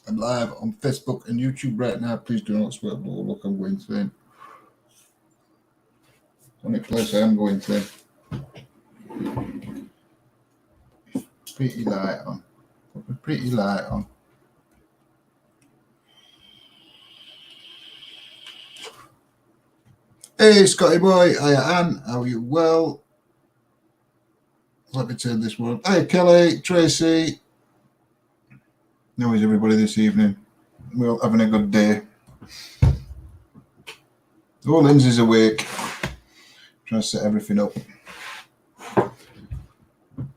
I'm live on Facebook and YouTube right now. Please do not swear. Look, I'm going thin. Only place I am going thin. Pretty light on. Pretty light on. Hey, Scotty boy. Hiya, Anne. How are you? Well, let me turn this one. Hi, Kelly, Tracy. How is everybody this evening? We're all having a good day. Oh, Lindsay's awake. Trying to set everything up.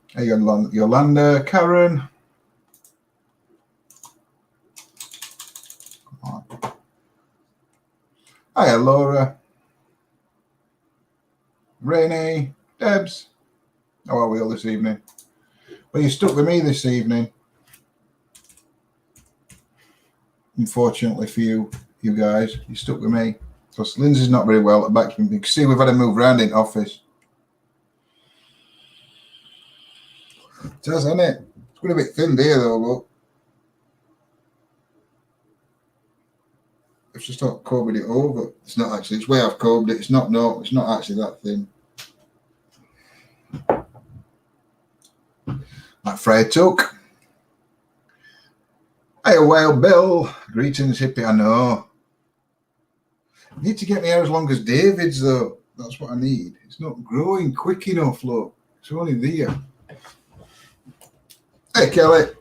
Hey, Yolanda, Karen. Come on. Hiya, Laura. Rainy, Debs. How are we all this evening? Well, you're stuck with me this evening. Unfortunately for you guys, you're stuck with me. Because Lindsay's not very well. You can see we've had to move around in office. It does, isn't it? It's got a bit thin here though, look. I've just not combed it over. It's not actually, it's where I've combed it. It's not actually that thin. Like Fred Tuck. Hey, Wild Bill. Greetings, hippie. I know. I need to get my hair as long as David's, though. That's what I need. It's not growing quick enough, look. It's only there. Hey, Kelly.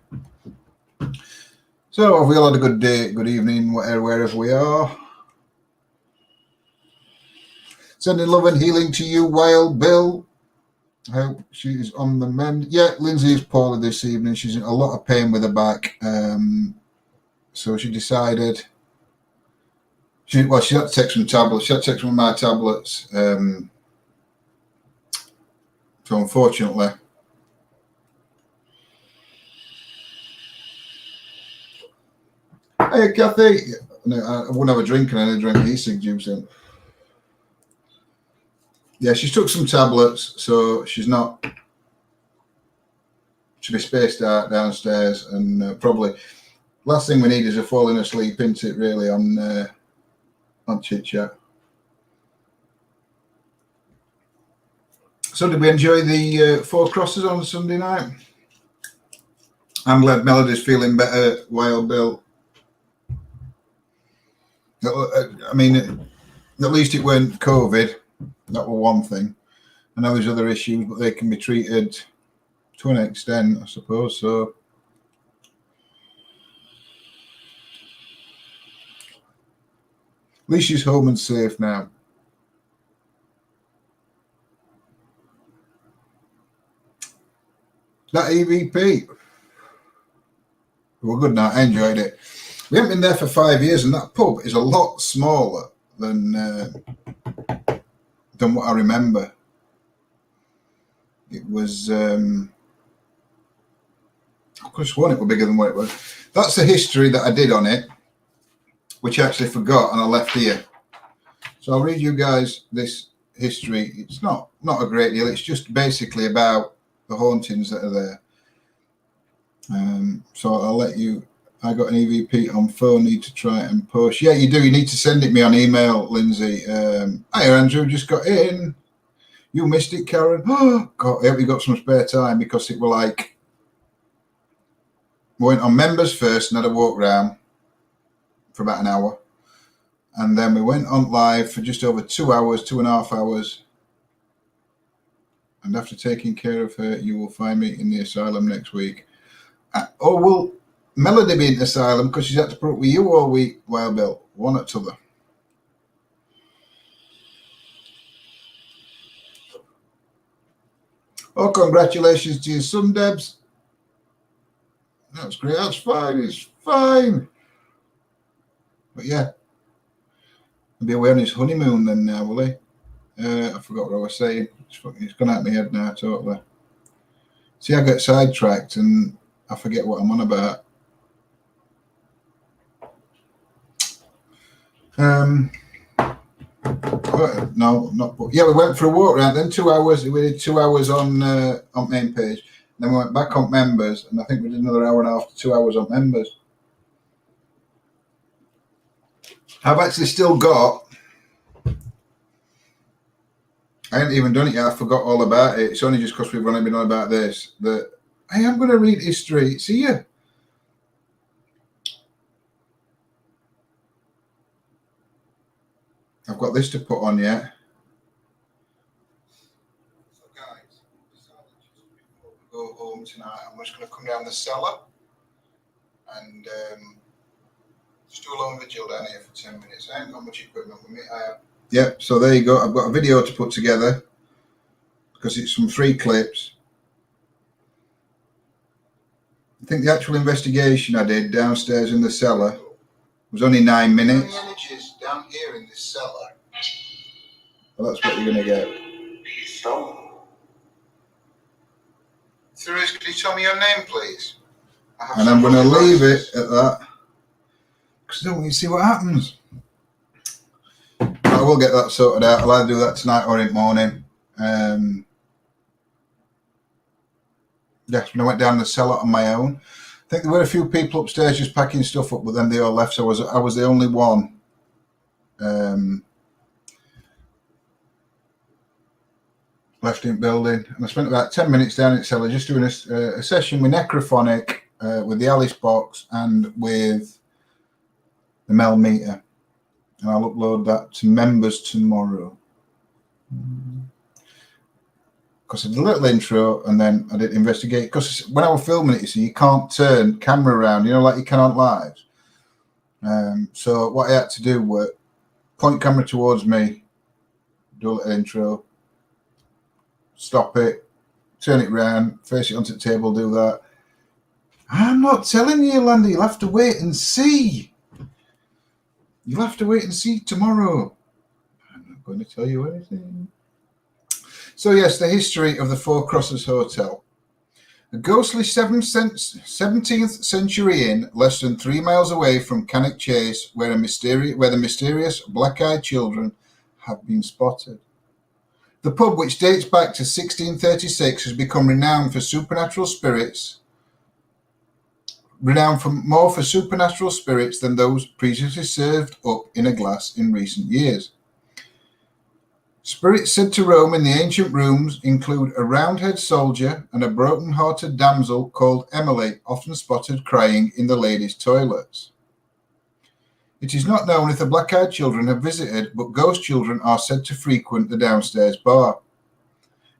So, have we all had a good day, good evening, wherever we are? Sending love and healing to you, Wild Bill. I hope she's on the mend. Yeah, Lindsay is poorly this evening. She's in a lot of pain with her back. So she decided... She had to take some tablets. She had to take some of my tablets. So unfortunately... Hey, Kathy. No, I wouldn't have a drink and I didn't drink e-cig juice in. Yeah, she took some tablets, so she'll be spaced out downstairs, and probably last thing we need is her falling asleep, isn't it, really, on Chit Chat. So did we enjoy the Four Crosses on Sunday night? I'm glad Melody's feeling better, Wild Bill. I mean, at least it weren't COVID. That was one thing. I know there's other issues, but they can be treated to an extent, I suppose. So, at least she's home and safe now. That EVP. Well, good night. I enjoyed it. We haven't been there for 5 years, and that pub is a lot smaller than what I remember. It was, I could have sworn it was bigger than what it was. That's the history that I did on it, which I actually forgot and I left here. So I'll read you guys this history. It's not a great deal. It's just basically about the hauntings that are there. So I'll let you. I got an EVP on phone. Need to try and push. Yeah, you do. You need to send it me on email, Lindsay. Hi, Andrew. Just got in. You missed it, Karen. Oh, God, I hope you got some spare time, because it were like, we went on members first and had a walk round for about an hour. And then we went on live for just over 2 hours, 2.5 hours. And after taking care of her, you will find me in the asylum next week. Will Melody be in the asylum because she's had to put up with you all week, Wild Bill? One or t'other. Oh, congratulations to your son, Debs. That's great. That's fine. It's fine. But yeah, he'll be away on his honeymoon then now, will he? I forgot what I was saying. It's gone out of my head now, totally. See, I get sidetracked and I forget what I'm on about. No, not. Yeah, we went for a walk around. Then 2 hours. We did 2 hours on main page. Then we went back on members, and I think we did another hour and a half to 2 hours on members. I've actually still got, I haven't even done it yet, I forgot all about it. It's only just because we've only been on about this, that I am going to read history. See ya. I've got this to put on yet. So guys, before we go home tonight, I'm just going to come down the cellar and just do a long vigil down here for 10 minutes. I haven't got much equipment with me. Yep, so there you go. I've got a video to put together because it's some free clips. I think the actual investigation I did downstairs in the cellar was only 9 minutes. The images down here in this cellar. Well, that's what you're going to get. Therese, could you tell me your name, please? And I'm going to leave it at that because I don't want you to see what happens. I will get that sorted out. I'll either do that tonight or in the morning. Yes, when I went down the cellar on my own, I think there were a few people upstairs just packing stuff up, but then they all left. So I was the only one. Left in the building, and I spent about 10 minutes down in the cellar just doing a session with Necrophonic, with the Alice box, and with the Mel meter. And I'll upload that to members tomorrow. Because I did a little intro and then I did investigate. Because when I was filming it, you see, you can't turn camera around, like you can on lives. So what I had to do was point camera towards me, do a little intro, stop it, turn it around, face it onto the table, do that. I'm not telling you, Landy, you'll have to wait and see. You'll have to wait and see tomorrow. I'm not going to tell you anything. So yes, the history of the Four Crosses Hotel. A ghostly 17th century inn, less than 3 miles away from Cannock Chase, where the mysterious black-eyed children have been spotted. The pub, which dates back to 1636, has become renowned for more for supernatural spirits than those previously served up in a glass in recent years. Spirits said to roam in the ancient rooms include a roundhead soldier and a broken-hearted damsel called Emily, often spotted crying in the ladies' toilets. It is not known if the black-eyed children have visited, but ghost children are said to frequent the downstairs bar.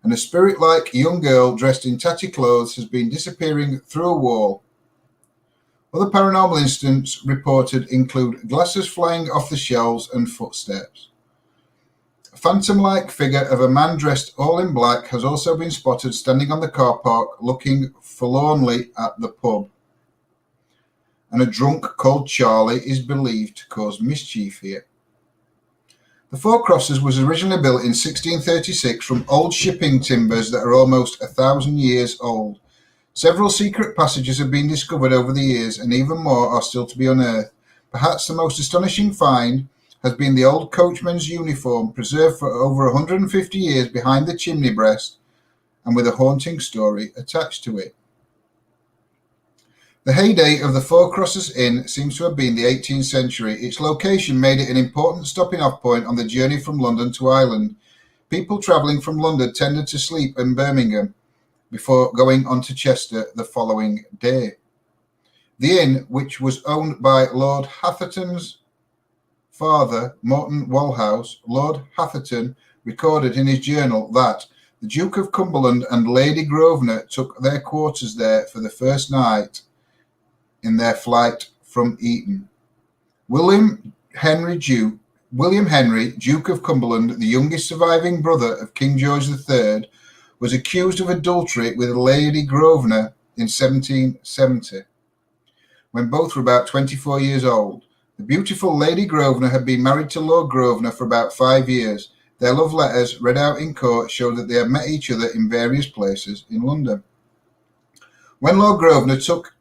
And a spirit-like young girl dressed in tatty clothes has been disappearing through a wall. Other paranormal incidents reported include glasses flying off the shelves and footsteps. A phantom-like figure of a man dressed all in black has also been spotted standing on the car park looking forlornly at the pub. And a drunk called Charlie is believed to cause mischief here. The Four Crosses was originally built in 1636 from old shipping timbers that are almost 1,000 years old. Several secret passages have been discovered over the years, and even more are still to be unearthed. Perhaps the most astonishing find has been the old coachman's uniform, preserved for over 150 years behind the chimney breast, and with a haunting story attached to it. The heyday of the Four Crosses Inn seems to have been the 18th century. Its location made it an important stopping-off point on the journey from London to Ireland. People travelling from London tended to sleep in Birmingham before going on to Chester the following day. The inn, which was owned by Lord Hatherton's father, Morton Walhouse, Lord Hatherton recorded in his journal that the Duke of Cumberland and Lady Grosvenor took their quarters there for the first night in their flight from Eton. William Henry, Duke of Cumberland, the youngest surviving brother of King George III, was accused of adultery with Lady Grosvenor in 1770, when both were about 24 years old. The beautiful Lady Grosvenor had been married to Lord Grosvenor for about 5 years. Their love letters, read out in court, showed that they had met each other in various places in London. When Lord Grosvenor took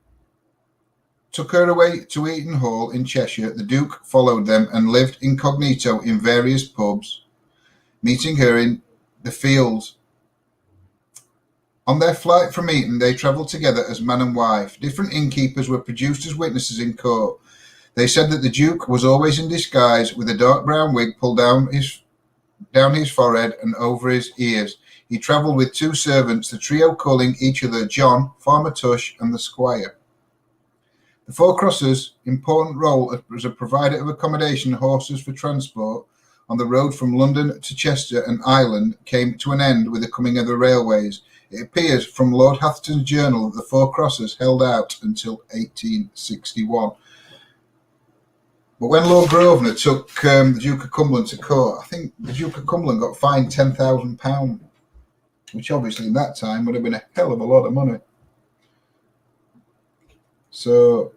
her away to Eaton Hall in Cheshire, the Duke followed them and lived incognito in various pubs, meeting her in the fields. On their flight from Eton, they travelled together as man and wife. Different innkeepers were produced as witnesses in court. They said that the Duke was always in disguise with a dark brown wig pulled down his forehead and over his ears. He travelled with two servants, the trio calling each other John, Farmer Tush, and the Squire. The Four Crosses' important role as a provider of accommodation and horses for transport on the road from London to Chester and Ireland came to an end with the coming of the railways. It appears from Lord Hatherton's journal that the Four Crosses held out until 1861. But when Lord Grosvenor took the Duke of Cumberland to court, I think the Duke of Cumberland got fined £10,000, which obviously in that time would have been a hell of a lot of money. So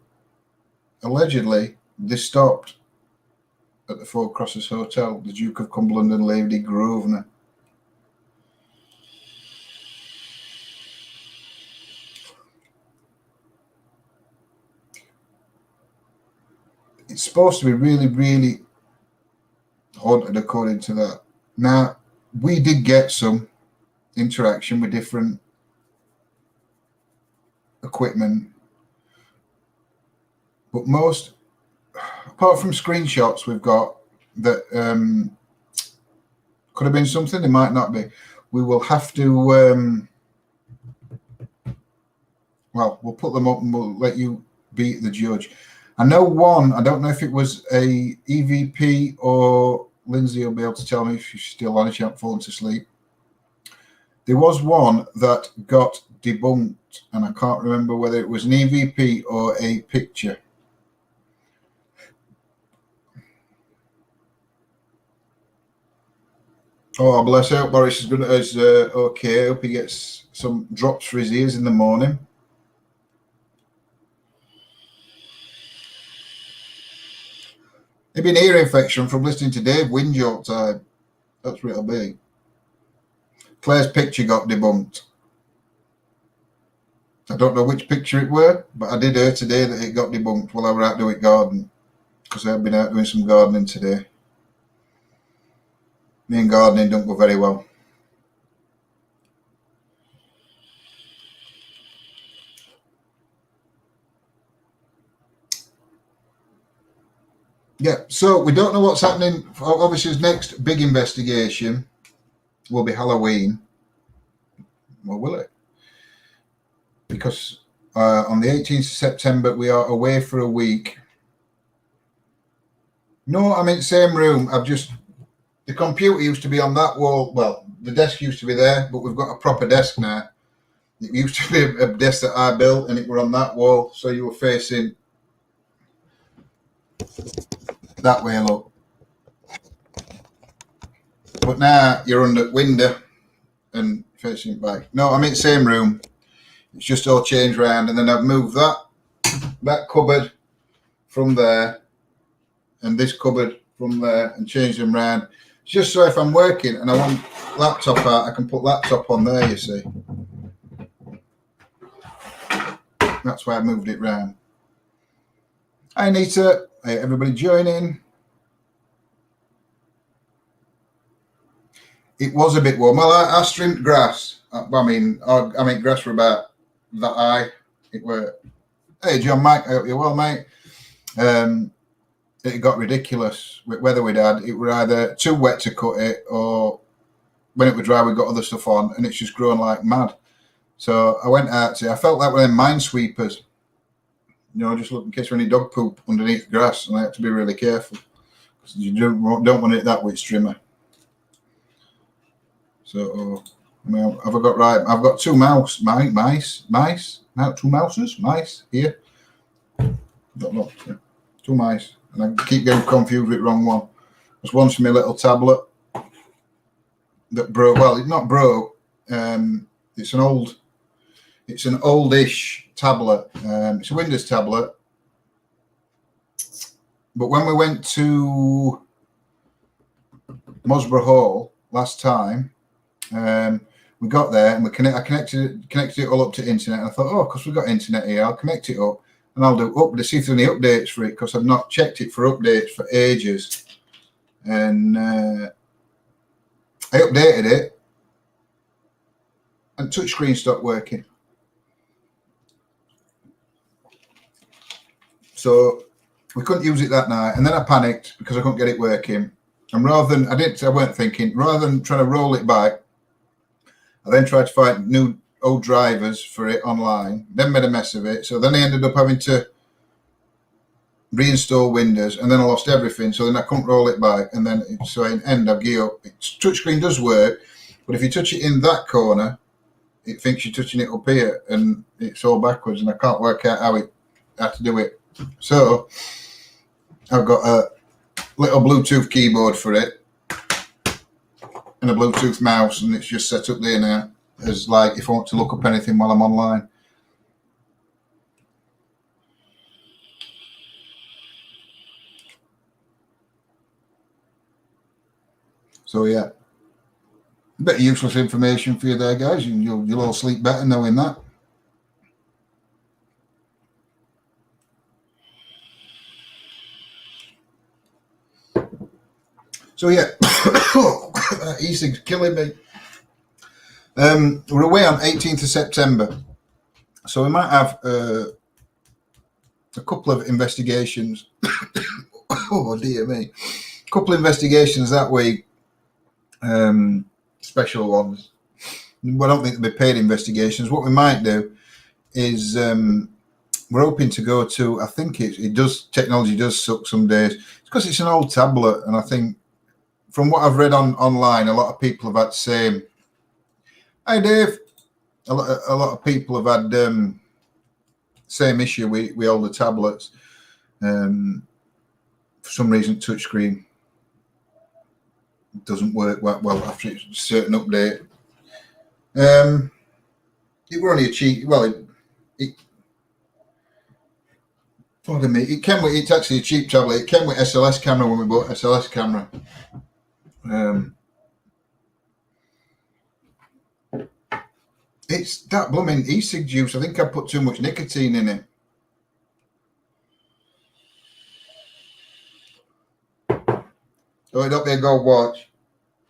allegedly, they stopped at the Four Crosses Hotel, the Duke of Cumberland and Lady Grosvenor. It's supposed to be really, really haunted according to that. Now, we did get some interaction with different equipment, but most, apart from screenshots we've got that could have been something, they might not be. We will have to, well, we'll put them up and we'll let you be the judge. I know one, I don't know if it was a EVP or Lindsay will be able to tell me if she's still on, she hasn't fallen to sleep. There was one that got debunked, and I can't remember whether it was an EVP or a picture. Oh, bless her. Boris is okay. I hope he gets some drops for his ears in the morning. Maybe an ear infection from listening to Dave Whinge all the time. That's what it'll be. Claire's picture got debunked. I don't know which picture it were, but I did hear today that it got debunked while I were out doing garden, because I've been out doing some gardening today. Me and gardening don't go very well. Yeah, so we don't know what's happening. Obviously, his next big investigation will be Halloween. Well, will it? Because on the 18th of September, we are away for a week. No, I'm in the same room. The computer used to be on that wall. Well, the desk used to be there, but we've got a proper desk now. It used to be a desk that I built, and it were on that wall, so you were facing that way, look. But now you're under window and facing back. No, I'm in the same room. It's just all changed around, and then I've moved that cupboard from there and this cupboard from there and changed them around. Just so if I'm working and I want laptop out, I can put laptop on there, you see. That's why I moved it round. Hi, Anita. Hey, everybody join in. It was a bit warm. Well, I trimmed grass. I mean, grass for about that high. It were. Hey, John, Mike. I hope you're well, mate. It got ridiculous with weather we'd had. It were either too wet to cut it, or when it was dry, we got other stuff on, and it's just growing like mad. So I went out to. I felt like one of them minesweepers. You know, just look in case there any dog poop underneath the grass, and I have to be really careful because you don't want it that with trimmer. So, I mean, have I got right? I've got two mice here. Don't know, yeah. Two mice, and I keep getting confused with the wrong one. There's one for my little tablet that broke. Well, it's not broke. It's an oldish tablet. It's a Windows tablet. But when we went to Mosborough Hall last time, we got there and I connected it all up to internet. And I thought, oh, because we've got internet here, I'll connect it up and I'll do see if there's any updates for it, because I've not checked it for updates for ages. And I updated it and touchscreen stopped working. So we couldn't use it that night, and then I panicked because I couldn't get it working. And rather than I weren't thinking. Rather than trying to roll it back, I then tried to find new old drivers for it online. Then made a mess of it. So then I ended up having to reinstall Windows, and then I lost everything. So then I couldn't roll it back, and then so in end I gear up. Touchscreen does work, but if you touch it in that corner, it thinks you're touching it up here, and it's all backwards, and I can't work out how to do it. So I've got a little Bluetooth keyboard for it and a Bluetooth mouse, and it's just set up there now as like if I want to look up anything while I'm online. So yeah, a bit of useless information for you there, guys. You'll all sleep better knowing that. So yeah, e-cig's killing me. We're away on 18th of September, so we might have a couple of investigations. Oh dear me, a couple of investigations that week, special ones. Well, I don't think they'll be paid investigations. What we might do is we're hoping to go to. I think it does. Technology does suck some days. It's because it's an old tablet, and I think from what I've read online, a lot of people have had the same. Hi, Dave. A lot of people have had same issue with older tablets. For some reason, touchscreen doesn't work well after a certain update. It were only a cheap. Well, pardon me. It came with. It's actually a cheap tablet. It came with SLS camera when we bought SLS camera. It's that blooming e-cig juice. I think I put too much nicotine in it. Oh, it'll be a gold watch.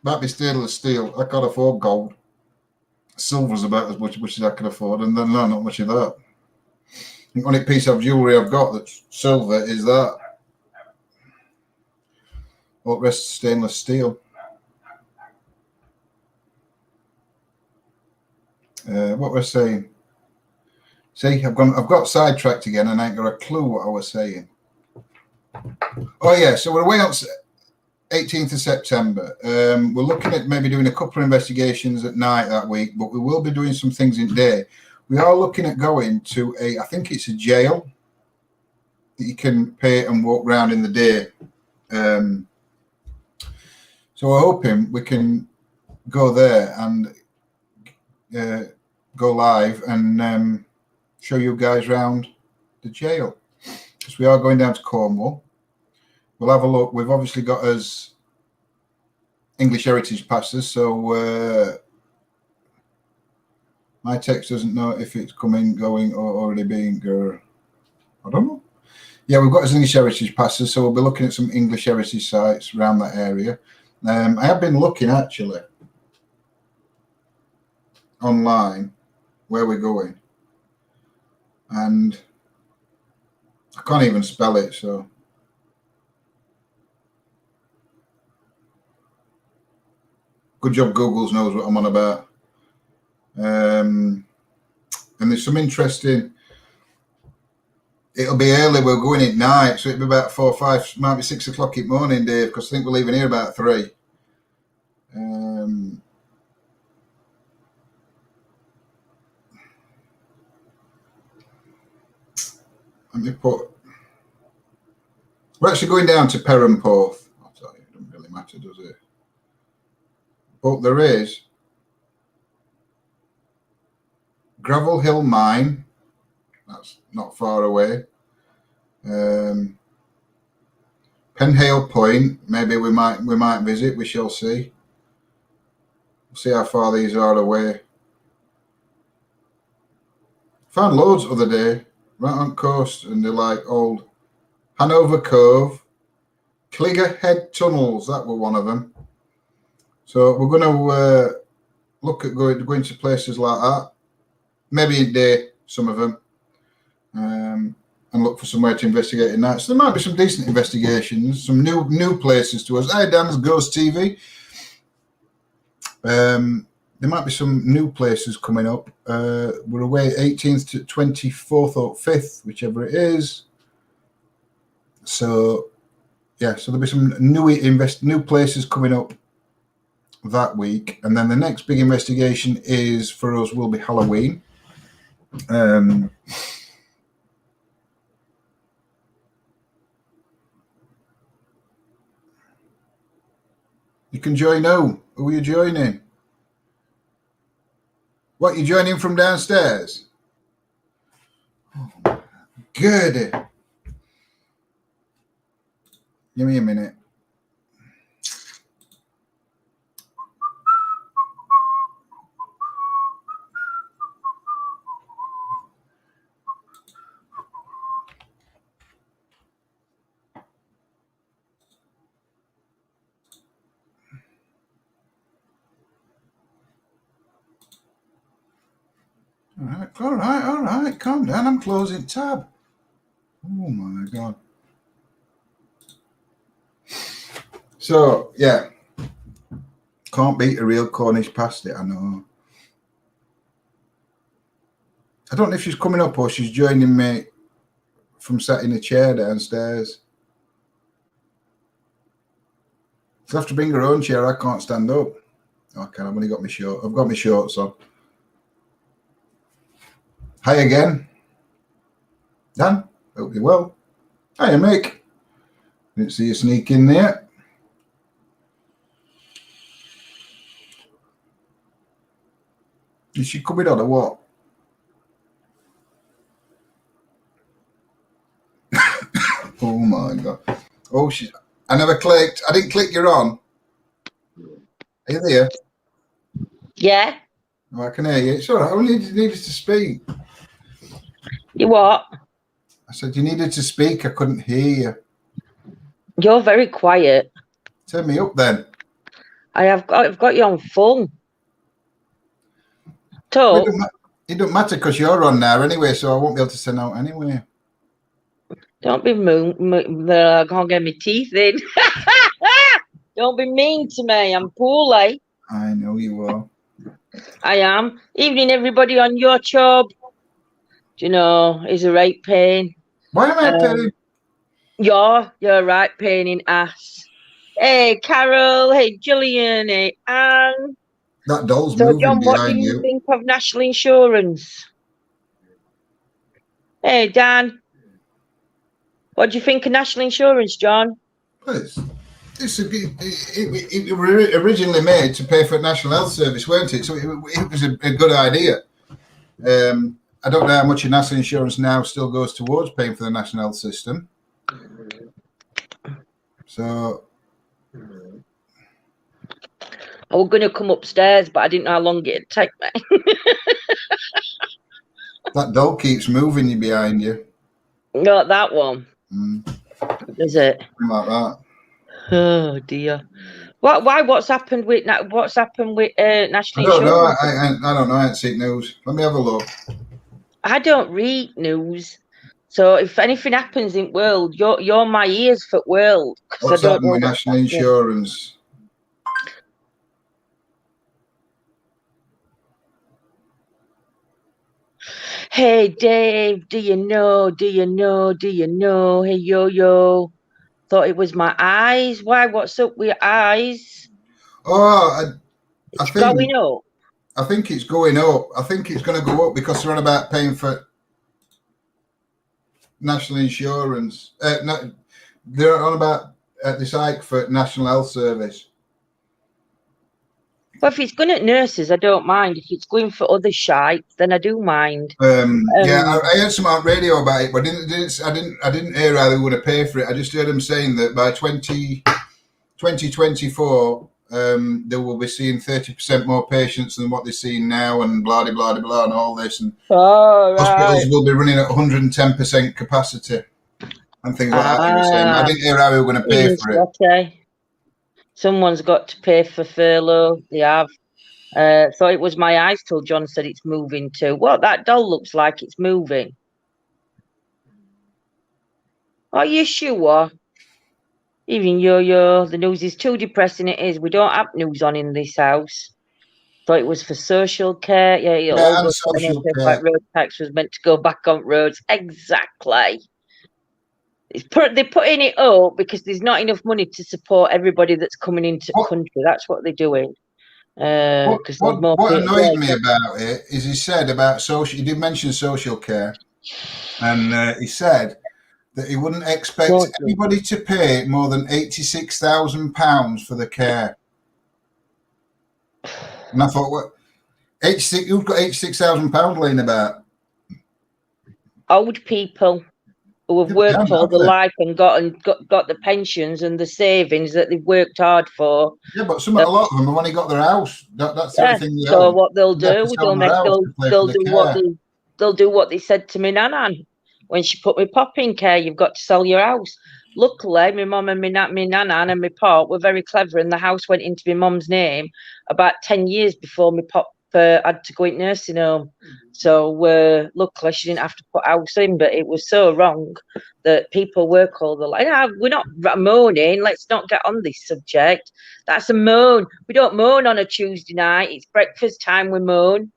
Might be stainless steel. I can't afford gold. Silver's about as much as I can afford, and then no, not much of that. The only piece of jewellery I've got that's silver is that. All the rest stainless steel. What was I saying? See, I've got sidetracked again, and I ain't got a clue what I was saying. Oh yeah, so we're away on 18th of September. We're looking at maybe doing a couple of investigations at night that week, but we will be doing some things in day. We are looking at going to I think it's a jail that you can pay and walk around in the day. So we're hoping we can go there and go live and show you guys around the jail, because we are going down to Cornwall. We'll have a look. We've obviously got us English heritage passes, so my text doesn't know if it's coming, going, or already being. I don't know. Yeah, we've got us English heritage passes, so we'll be looking at some English heritage sites around that area. I have been looking actually online where we're going, and I can't even spell it, so good job Google knows what I'm on about. And there's some interesting. It'll be early. We're going at night, so it'll be about 4 or 5, might be 6 o'clock in the morning, Dave, because I think we're leaving here about 3. Let me put. We're actually going down to Perranporth. I'll tell you, it doesn't really matter, does it? But there is Gravel Hill Mine. That's not far away. Penhale Point. Maybe we might visit. We shall see. We'll see how far these are away. Found loads the other day, right on coast, and they're like old Hanover Cove, Cligger Head Tunnels. That were one of them. So we're going to look at going to places like that. Maybe in day, some of them. and look for somewhere to investigate in that. So there might be some decent investigations, some new places to us. Hi, Dan's Ghost TV. There might be some new places coming up. We're away 18th to 24th or 5th, whichever it is. So, yeah, so there'll be some new places coming up that week. And then the next big investigation is, for us, will be Halloween. You can join now. Who are you joining? What, you joining from downstairs? Oh, good. Give me a minute. All right. Calm down. I'm closing tab. Oh my God. So, yeah. Can't beat a real Cornish pasty, I know. I don't know if she's coming up or she's joining me from sat in a chair downstairs. She'll have to bring her own chair. I can't stand up. Okay, I've only got my shorts. I've got my shorts on. Hi again. Dan, hope you're well. Hiya, Mick. Didn't see you sneak in there. Is she coming on or what? Oh my God. Oh, I never clicked. I didn't click. You're on. Are you there? Yeah. Oh, I can hear you. It's all right. I needed to speak. You what? I said you needed to speak. I couldn't hear you. You're very quiet. Turn me up then. I've got you on full. Well, it don't matter because you're on now anyway, so I won't be able to send out anyway. Don't be I can't get my teeth in. Don't be mean to me. I'm poorly. I know you are. I am. Evening, everybody on YouTube. Do you know, is a right pain. Why am I paying? You're a right pain in ass. Hey, Carol. Hey, Gillian. Hey, Anne. That doll's So, moving John, behind what do you you. think of national insurance? Hey, Dan. What do you think of national insurance, John? Well, it was originally made to pay for a national health service, weren't it? So it was a good idea. I don't know how much your national insurance now still goes towards paying for the national health system. So I was going to come upstairs, but I didn't know how long it'd take me. that doll keeps moving behind you. Not that one. Is it? Something like that. Oh dear. What's happened with national insurance? I don't know. I don't know. I haven't seen news. Let me have a look. I don't read news, so if anything happens in world, you're my ears for world. What's happened with national insurance? Hey Dave, do you know? Hey Yo-Yo, thought it was my eyes. Why? What's up with your eyes? Oh, I think going up. I think it's going up. I think it's going to go up because they're on about paying for national insurance. They're on about this hike for National Health Service. Well, if it's going at nurses, I don't mind. If it's going for other shite, then I do mind. Yeah, I heard some on radio about it, but I didn't hear how they were going to pay for it. I just heard them saying that by 2024, they will be seeing 30% more patients than what they're seeing now, and blah blah blah blah, and all this. And hospitals will be running at 110% capacity and things like that. They were saying. I didn't hear how they were going to pay for it. Okay. Someone's got to pay for furlough. They have. Thought it was my eyes till John said it's moving too. Well, that doll looks like it's moving. Are you sure? Even Yo-Yo, the news is too depressing. It is. We don't have news on in this house. Thought it was for social care. Yeah, it'll all Yeah, go and to social NHS like care. road tax was meant to go back on roads. Exactly. They're putting it up because there's not enough money to support everybody that's coming into the What country. That's what they're doing. Because there's more what people. annoys me about it is he said about social. He did mention social care, and he said that he wouldn't expect anybody to pay more than £86,000 for the care. And I thought, what? 86? Who's got £86,000 laying about? Old people who have worked all their life and got the pensions and the savings that they've worked hard for. Yeah, but a lot of them have only got their house. That's the only thing they So own. what they'll They have to do, sell their house to pay for the care. they'll do what they said to me nanan when she put me pop in care. You've got to sell your house. Luckily, my mum and my nanan and my pop were very clever, and the house went into my mum's name about 10 years before my pop had to go into nursing home. So luckily, she didn't have to put house in, but it was so wrong that people work all the life. We're not moaning. Let's not get on this subject. That's a moan. We don't moan on a Tuesday night. It's breakfast time. We moan.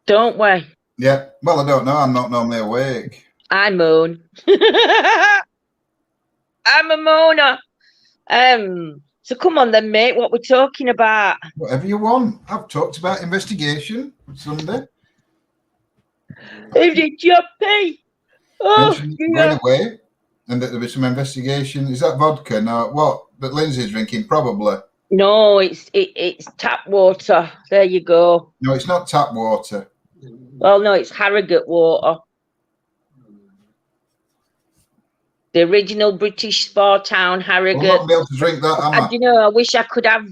Don't we? Yeah. Well, I don't know. I'm not normally awake. I moan. I'm a moaner. So come on then, mate. What we're talking about? Whatever you want. I've talked about investigation Sunday. Who did you pay? Oh, going away, and that there'll be some investigation. Is that vodka? No, what? That Lindsay's drinking, probably. No, it's tap water. There you go. No, it's not tap water. Well, no, it's Harrogate water. The original British spa town, Harrogate. Well, I'm not be able to drink that, am I? You know, I wish I could have.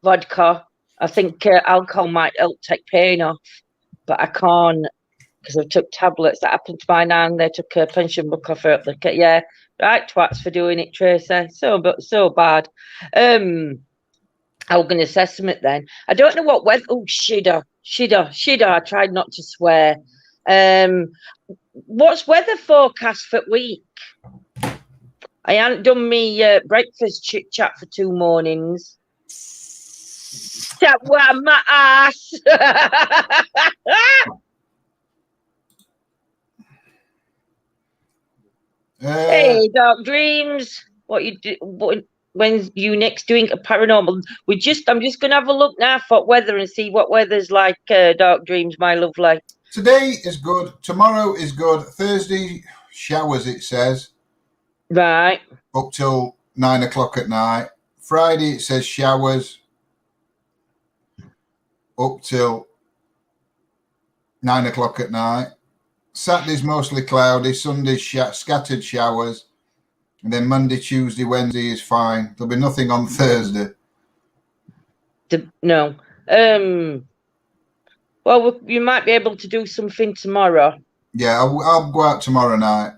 Vodka. I think alcohol might help take pain off, but I can't because I took tablets. That happened to my nan. They took her pension book off her. Yeah, right, twats for doing it, Tracy. So bad. Algan assessment then. I don't know what weather. Oh, shidder. I tried not to swear. What's weather forecast for week? I hadn't done me breakfast chit chat for 2 mornings. That was my ass. Hey, Dark Dreams. What you do? When's you next doing a paranormal? I'm just gonna have a look now for weather and see what weather's like. Dark Dreams, my lovely. Today is good. Tomorrow is good. Thursday showers. It says. Right. Up till 9 o'clock at night. Friday it says showers. Up till 9 o'clock at night. Saturday's mostly cloudy. Sunday's scattered showers. And then Monday, Tuesday, Wednesday is fine. There'll be nothing on Thursday. No. Well, you might be able to do something tomorrow. Yeah, I'll go out tomorrow night.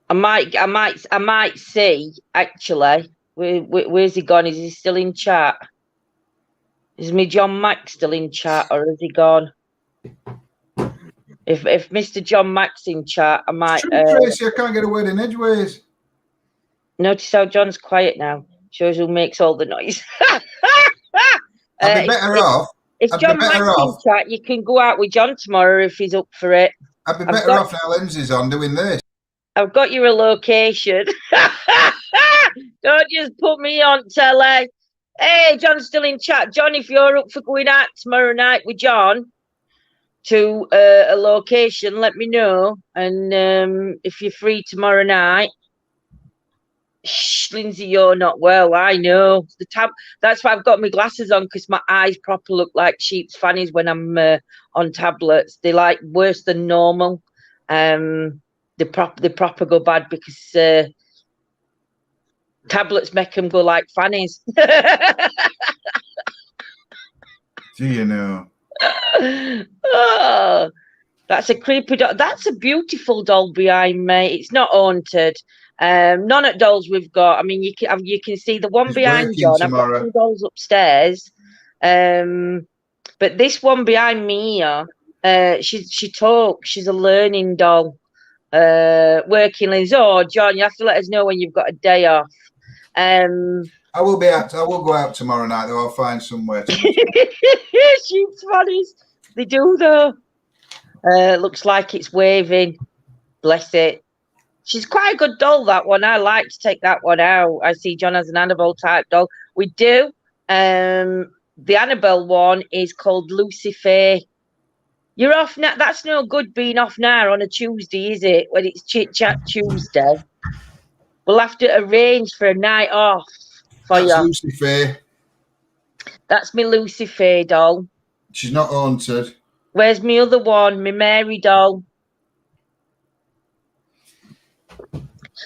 I might see actually. Where's he gone? Is he still in chat? Is me John Mack still in chat, or has he gone? If Mr. John Mack's in chat, I might. Tracy, I can't get a word in edgeways. Notice how John's quiet now. Shows who makes all the noise. I'd be better off. If John Mack's in chat, you can go out with John tomorrow if he's up for it. I'd be better off now Lindsay's on doing this. I've got you a location. Don't just put me on telly. Hey, John's still in chat. John, if you're up for going out tomorrow night with John to a location, let me know. And if you're free tomorrow night. Shh, Lindsay, you're not well. I know. That's why I've got my glasses on, because my eyes proper look like sheep's fannies when I'm on tablets. They're like worse than normal. They proper go bad because tablets make them go like fannies. Do you know? Oh, that's a creepy doll. That's a beautiful doll behind me. It's not haunted. None at dolls we've got. I mean, you can see the one behind John. I've got 2 dolls upstairs. But this one behind me here, she talks. She's a learning doll. Working Liz. Oh, John, you have to let us know when you've got a day off. I will be out. I will go out tomorrow night, though. I'll find somewhere to. She's funny. They do though. Looks like it's waving. Bless it. She's quite a good doll, that one. I like to take that one out. I see John has an Annabelle type doll. We do. The Annabelle one is called Lucifer. You're off now. That's no good being off now on a Tuesday, is it? When it's Chit Chat Tuesday. We'll have to arrange for a night off for That's you. Lucifer. That's my Lucifer doll. She's not haunted. Where's my other one? My Mary doll.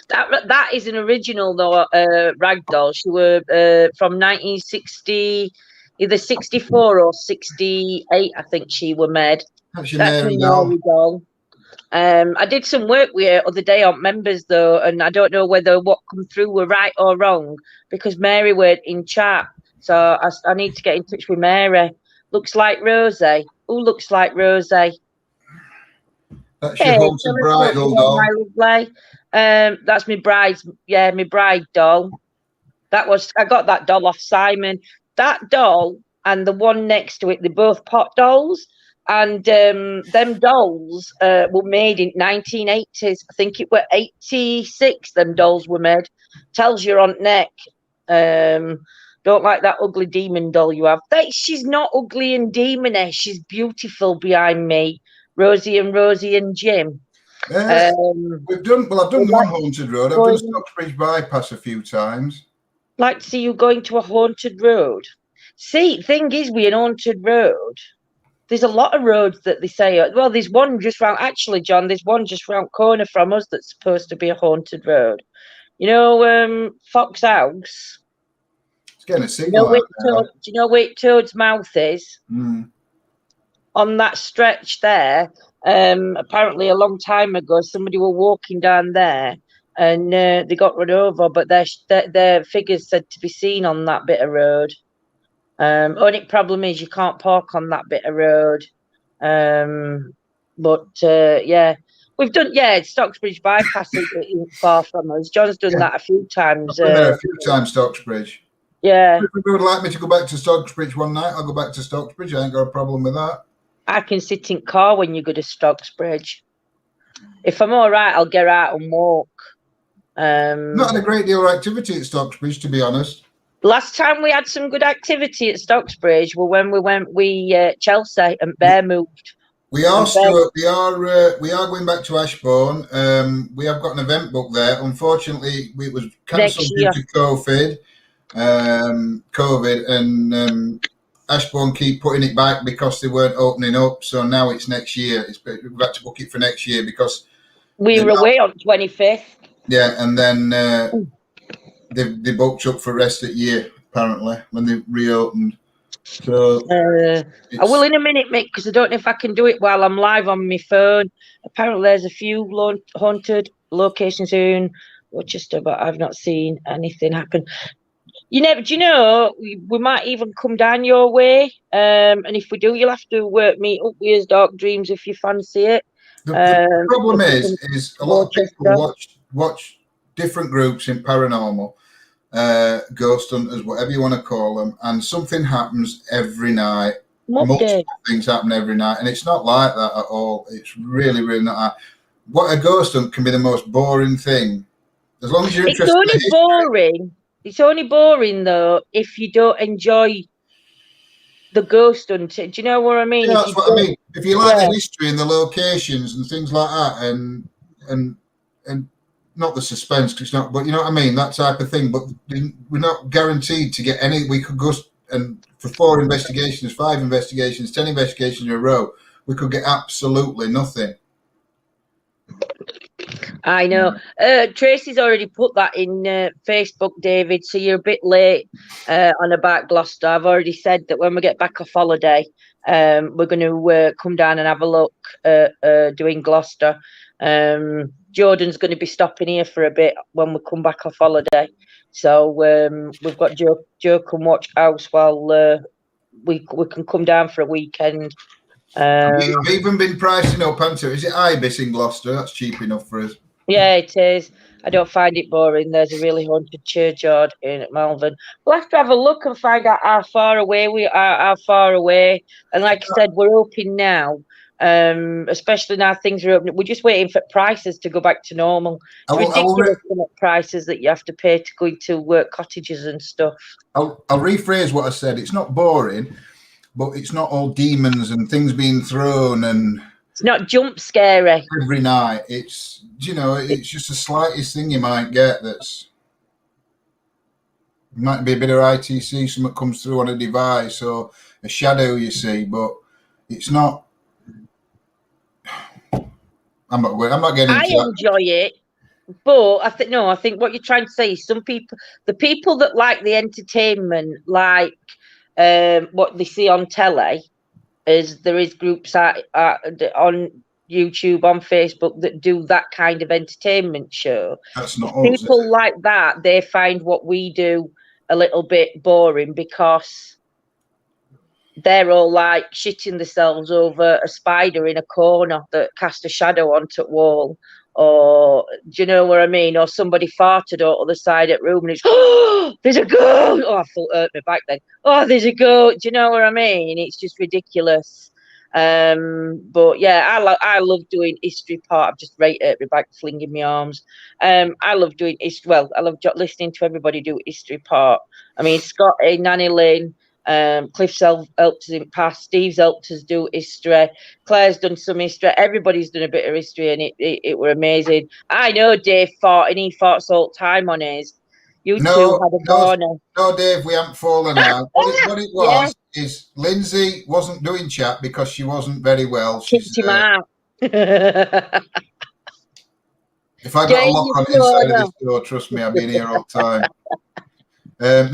That is an original though, rag doll. She were from 1960, either 64 or 68. I think she were made. That's your That's Mary my Mary doll. I did some work with her other day on members though, and I don't know whether what come through were right or wrong because Mary were in chat. So I need to get in touch with Mary. Looks like Rosie. Who looks like Rosie? That's your haunted bridal doll. My lovely. That's my bride's. Yeah, my bride doll. I got that doll off Simon. That doll and the one next to it, they're both pot dolls. And them dolls were made in 1980s. I think it were 86. Them dolls were made. Tells your aunt neck. Don't like that ugly demon doll you have. She's not ugly and demonish. She's beautiful behind me. Rosie and Jim. I've done one haunted road. I've done Stocksbridge bypass a few times. Like to see you going to a haunted road. See, thing is, with an haunted road, there's a lot of roads that they say. Well, there's one just round. Actually, John, there's one just round corner from us that's supposed to be a haunted road. You know, Fox House. It's getting a signal. Do you know where Toad's mouth is? Mm. On that stretch there. Apparently, a long time ago, somebody were walking down there, and they got run over. But their figures said to be seen on that bit of road. Only problem is you can't park on that bit of road. But yeah, we've done Stocksbridge bypass isn't far from us. John's done that a few times. I've been there a few times, Stocksbridge. Yeah. If you would like me to go back to Stocksbridge one night, I'll go back to Stocksbridge. I ain't got a problem with that. I can sit in car when you go to Stocksbridge. If I'm all right, I'll get out and walk. Not had a great deal of activity at Stocksbridge, to be honest. Last time we had some good activity at Stocksbridge were when we went Chelsea and Bear moved. We are Stuart. We are going back to Ashbourne. We have got an event booked there. Unfortunately, it was cancelled due to COVID, and Ashbourne keep putting it back because they weren't opening up. So now it's next year. We've had to book it for next year because we were away on 25th. Yeah, and then they booked up for rest of the year apparently when they reopened. So I will in a minute, Mick, because I don't know if I can do it while I'm live on my phone. Apparently, there's a few haunted locations in Rochester, but I've not seen anything happen. Do you know, we might even come down your way. And if we do, you'll have to meet up with us, Dark Dreams, if you fancy it. The problem is a lot of people watch different groups in paranormal, ghost hunters, whatever you want to call them, and something happens every night. Multiple things happen every night, and it's not like that at all. It's really, really not. What a ghost hunt can be the most boring thing. As long as you're interested. It's only boring though if you don't enjoy the ghost hunt. Do you know what I mean? Yeah, that's what I mean. If you like the history and the locations and things like that, and not the suspense, because it's not, but you know what I mean, that type of thing. But we're not guaranteed to get any. We could go and for 4 investigations, 5 investigations, 10 investigations in a row, we could get absolutely nothing. I know. Tracy's already put that in Facebook, David, so you're a bit late on about Gloucester. I've already said that when we get back off holiday, we're going to come down and have a look doing Gloucester. Jordan's going to be stopping here for a bit when we come back off holiday. So we've got Joe come watch house while we can come down for a weekend. I've even been pricing up, haven't I? Is it Ibis in Gloucester? That's cheap enough for us. Yeah, it is. I don't find it boring. There's a really haunted churchyard in Malvern. We'll have to have a look and find out how far away we are, how far away. And like I said, we're hoping now, especially now things are opening. We're just waiting for prices to go back to normal. It's ridiculous prices that you have to pay to go into work cottages and stuff. I'll rephrase what I said. It's not boring, but it's not all demons and things being thrown and it's not jump scary every night. It's it's just the slightest thing you might get that's might be a bit of ITC, something comes through on a device or a shadow you see, but it's not. I'm not getting into that. I enjoy it, but I think what you're trying to say is the people that like the entertainment, like what they see on telly, is there is groups on YouTube, on Facebook that do that kind of entertainment show. That's not people like that. They find what we do a little bit boring because they're all like shitting themselves over a spider in a corner that cast a shadow onto the wall. Or do you know what I mean? Or somebody farted out of the side of the room and it's, oh, there's a ghost. Oh, I thought it hurt me back then. Oh, there's a ghost. Do you know what I mean? It's just ridiculous. But yeah, I love doing history part. I've just right at me back, flinging my arms. I love doing history. Well, I love listening to everybody do history part. I mean, Scotty, Nanny Lynn, Cliff's helped us in past, Steve's helped us do history, Claire's done some history, everybody's done a bit of history, and it were amazing. I know Dave fought, and he fought all the time on his. You two had a corner. No, Dave, we haven't fallen out. What it was is Lindsay wasn't doing chat because she wasn't very well. Kicked him out. If I got a lock on the inside of this door, trust me, I've been here all the time.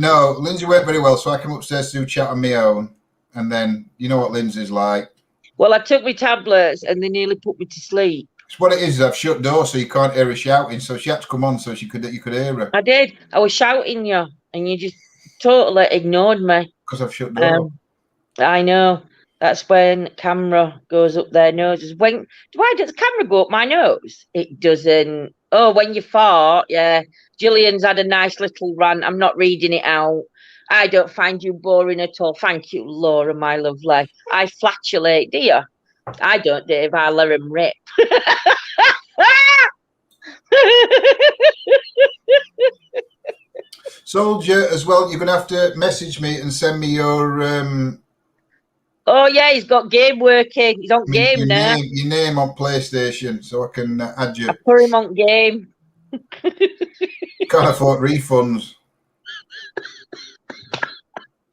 No, Lindsay went very well, so I come upstairs to do chat on my own. And then, you know what Lindsay's like. Well, I took my tablets and they nearly put me to sleep. It's what it is. I've shut doors so you can't hear her shouting. So she had to come on so you could hear her. I did. I was shouting you, and you just totally ignored me. Because I've shut doors. I know. That's when camera goes up their noses. Why does the camera go up my nose? It doesn't. Oh, when you fart, yeah. Gillian's had a nice little rant. I'm not reading it out. I don't find you boring at all. Thank you, Laura, my lovely. I flatulate, do you? I don't, Dave. I let him rip. Soldier, as well, you're going to have to message me and send me your... Oh, yeah, he's got game working. He's on game now. Your name on PlayStation, so I can add you. I put him on game. Can't afford refunds.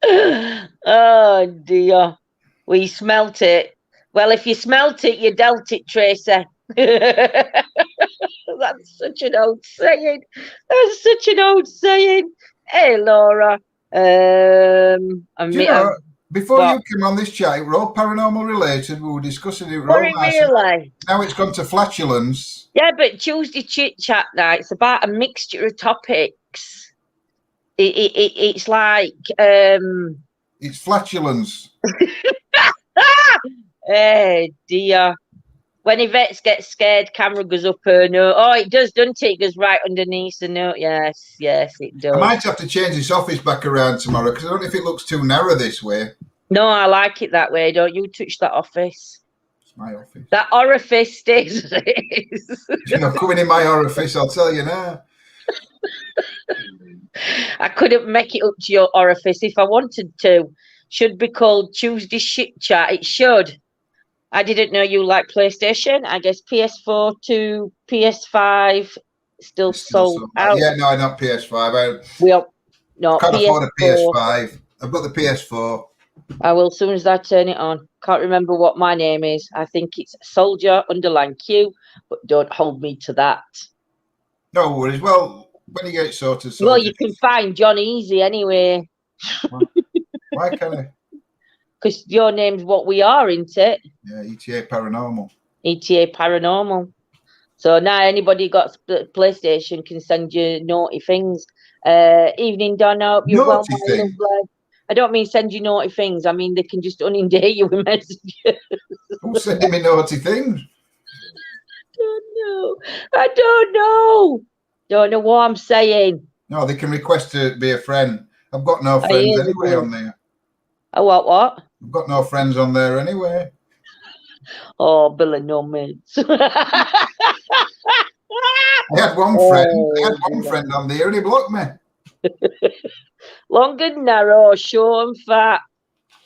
Oh, dear. Well, you smelt it. Well, if you smelt it, you dealt it, Tracy. That's such an old saying. Hey, Laura. Before you came on this chat, it were all paranormal related. We were discussing it. Really? Now it's gone to flatulence. Yeah, but Tuesday Chit Chat night, it's about a mixture of topics. It's like... It's flatulence. Hey, dear. When Yvette gets scared, camera goes up her nose. Oh, it does, doesn't it? It goes right underneath the nose. Yes, it does. I might have to change this office back around tomorrow because I don't know if it looks too narrow this way. No, I like it that way. Don't you touch that office. It's my office. That orifice stays as it is. You're not coming in my orifice, I'll tell you now. I couldn't make it up to your orifice if I wanted to. Should be called Tuesday Shit Chat. It should. I didn't know you like PlayStation. I guess PS4 to PS5 still sold out. Yeah, no, not PS5. No, can't afford a PS5. I've got the PS4. I will as soon as I turn it on. Can't remember what my name is. I think it's Soldier _Q, but don't hold me to that. No worries. Well, when you get it sorted. Well, you can find John Easy anyway. Why can't I? Because your name's what we are, isn't it? Yeah, ETA Paranormal. ETA Paranormal. So now anybody got PlayStation can send you naughty things. Evening, Don. I hope you're well. I don't mean send you naughty things. I mean they can just inundate you with messages. Who's sending me naughty things? I don't know. Don't know what I'm saying. No, they can request to be a friend. I've got no friends anyway on there. Oh, what? I've got no friends on there anyway. Oh, Bill and no mates. I had one friend. I had one friend on there, and he blocked me. Long and narrow, short and fat.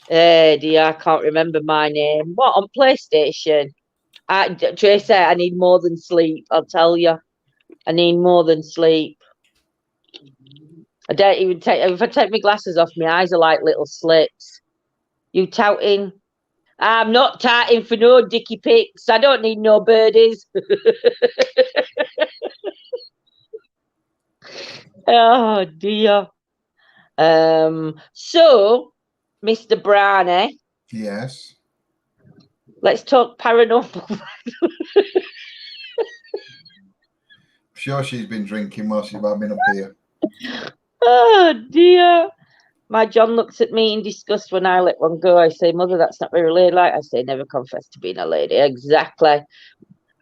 Dear, I can't remember my name. What, on PlayStation? Tracy, I need more than sleep. I'll tell you, I need more than sleep. I don't even take. If I take my glasses off, my eyes are like little slits. You touting? I'm not touting for no dicky pics. I don't need no birdies. Oh dear. So, Mr. Brownie. Yes. Let's talk paranormal. Sure, she's been drinking while she's been up here. Oh dear. My John looks at me in disgust when I let one go. I say, Mother, that's not very ladylike. I say, never confess to being a lady. Exactly.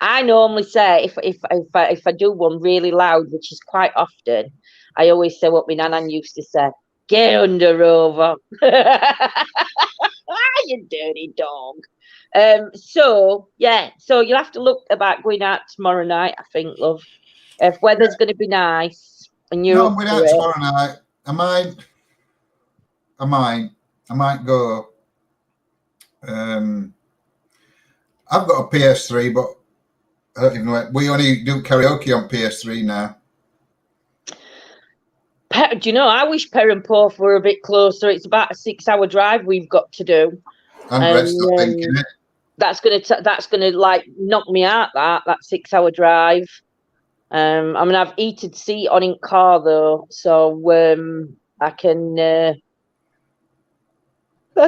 I normally say if I do one really loud, which is quite often, I always say what my nan used to say: "Get under over, you dirty dog." So yeah, so you'll have to look about going out tomorrow night. I think, love, if weather's going to be nice and you're No, up I'm going for out it. tomorrow night. I might go. I've got a PS3, but I don't even know. We only do karaoke on PS3 now. Do you know? I wish Perranporth were a bit closer. It's about a 6-hour drive we've got to do, And thinking it. that's gonna like knock me out. That 6-hour drive. I mean, I've heated seat on in car though, so I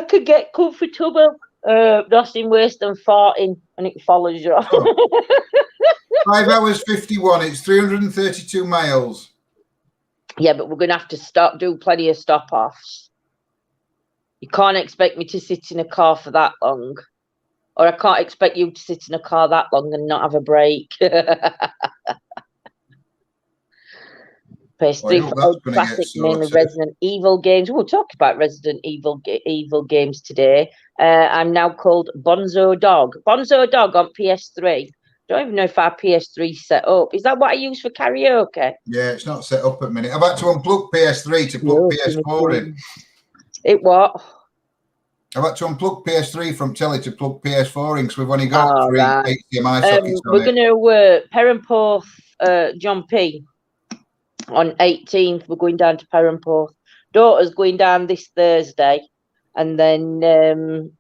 could get comfortable. Nothing worse than farting and it follows you. Oh. 5 hours 51. It's 332 miles. Yeah, but we're going to have to do plenty of stop-offs. You can't expect me to sit in a car for that long. Or I can't expect you to sit in a car that long and not have a break. PS3 for old classic, mainly Resident Evil games. We'll talk about Resident Evil games today. I'm now called Bonzo Dog. Bonzo Dog on PS3. Don't even know if our PS3 set up. Is that what I use for karaoke? Yeah, it's not set up at the minute. I've had to unplug PS3 to plug PS4 in. It what? I've had to unplug PS3 from telly to plug PS4 in because we've only got 3 HDMI sockets on we're going to Perranporth, John P. On 18th, we're going down to Perranporth. Daughter's going down this Thursday, and then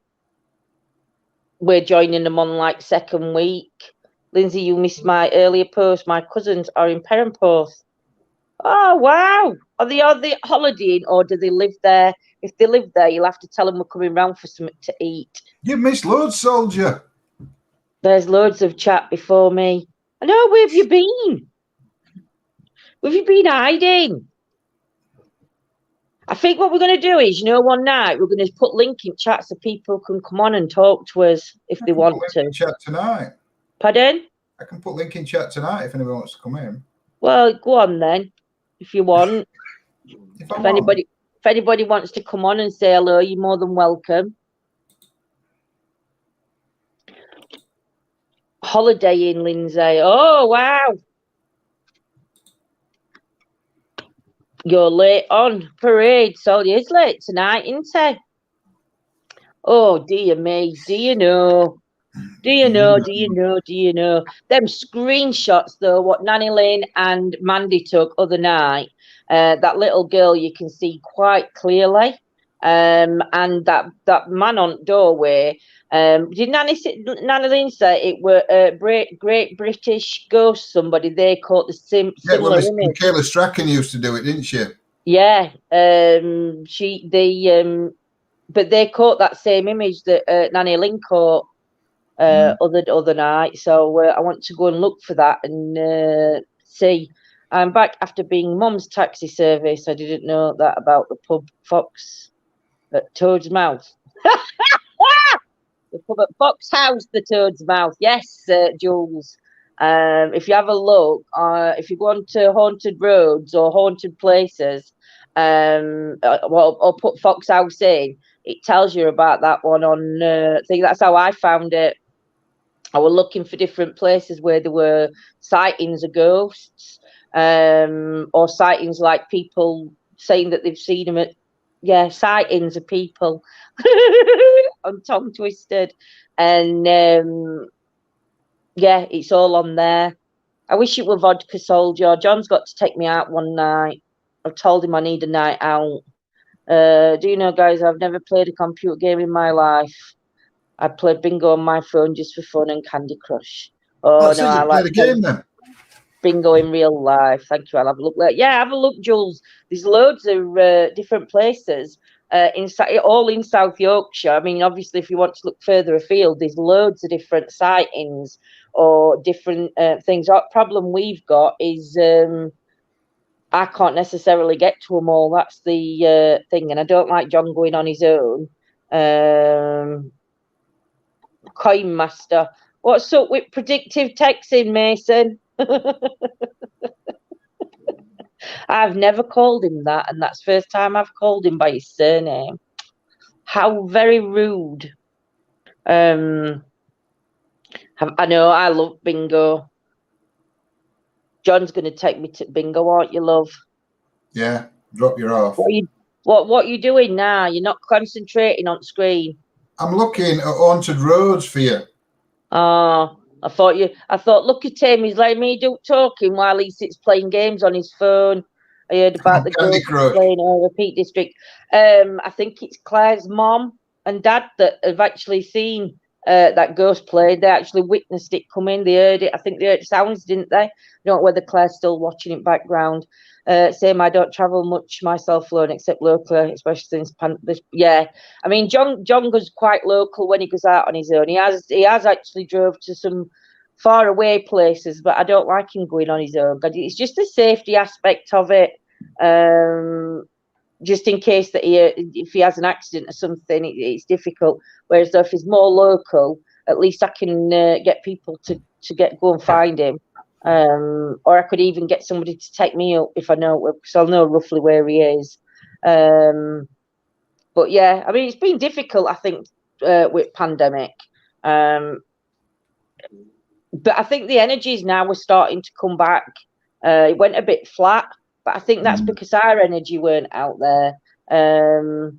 we're joining them on like second week. Lindsay, you missed my earlier post. My cousins are in Perranporth. Oh wow! Are they holidaying or do they live there? If they live there, you'll have to tell them we're coming round for something to eat. You've missed loads, soldier. There's loads of chat before me. I know. Where have you been? Where have you been hiding? I think what we're going to do is, one night we're going to put link in chat so people can come on and talk to us if they want to. In chat tonight. Pardon? I can put link in chat tonight if anyone wants to come in. Well, go on then, if you want. if anybody wants to come on and say hello, you're more than welcome. Holidaying, Lindsay. Oh wow. You're late on parade, so it's late tonight, isn't it? Oh dear me, do you know? Do you know? Them screenshots though, what Nanny Lane and Mandy took other night, that little girl you can see quite clearly. And that man on doorway. Did Nanny Lane say it were a great British ghost? Somebody they caught the similar image. Michaela Strachan used to do it, didn't she? Yeah. But they caught that same image that Nanny Lynn caught other night. So I want to go and look for that and see. I'm back after being Mum's taxi service. I didn't know that about the pub Fox. At Toad's Mouth. The pub at Fox House, the Toad's Mouth. Yes, Jules. If you have a look, if you go onto haunted roads or haunted places, or put Fox House in, it tells you about that one on. I think that's how I found it. I was looking for different places where there were sightings of ghosts, or sightings like people saying that they've seen them at, sightings of people. I'm tongue twisted, and it's all on there. I wish it were Vodka Soldier. John's got to take me out one night. I've told him I need a night out. Do you know, guys, I've never played a computer game in my life. I played bingo on my phone just for fun and Candy Crush. Oh, That's no, it. I You like played a game then. bingo in real life. Thank you. I'll have a look. Have a look, Jules. There's loads of different places all in South Yorkshire. I mean, obviously, if you want to look further afield, there's loads of different sightings or different things. The problem we've got is I can't necessarily get to them all. That's the thing, and I don't like John going on his own. Coin Master. What's up with predictive texting, Mason? I've never called him that, and that's the first time I've called him by his surname. How very rude. I know, I love bingo. John's going to take me to bingo, aren't you, love? Yeah, drop your off. What are you doing now? You're not concentrating on screen. I'm looking at haunted roads for you. Oh, I thought, look at him, he's letting me do talking while he sits playing games on his phone. I heard about the Candy Crush. playing Repeat District. I think it's Claire's mom and dad that have actually seen that ghost play. They actually witnessed it come in. They heard it. I think they heard sounds, didn't they? I don't know whether Claire's still watching it background. Same, I don't travel much myself alone except locally, especially since this. Yeah, I mean, John goes quite local when he goes out on his own. He has actually drove to some far away places, but I don't like him going on his own. But it's just the safety aspect of it. Just in case that if he has an accident or something, it's difficult. Whereas if he's more local, at least I can get people to go and find him. Or I could even get somebody to take me up if I know, because I'll know roughly where he is. But yeah, I mean, it's been difficult, I think, with pandemic. But I think the energies now are starting to come back. It went a bit flat, but I think that's because our energy weren't out there. But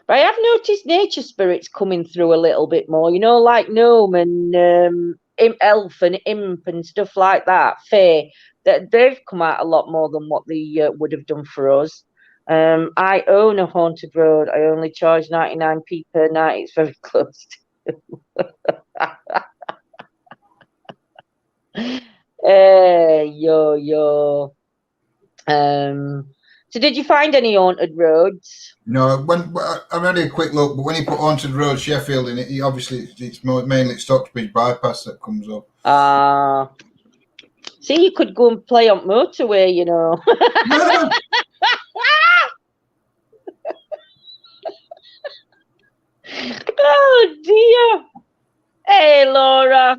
I have noticed nature spirits coming through a little bit more, you know, like gnome and elf and imp and stuff like that, fae. They've come out a lot more than what they would have done for us. I own a haunted road. I only charge 99p per night. It's very close. Yo. So did you find any haunted roads? No, when I read a quick look, but when he put haunted road Sheffield in it, he obviously it's mainly Stockbridge bypass that comes up. See, you could go and play on motorway, you know. No. Oh dear. Hey, Laura.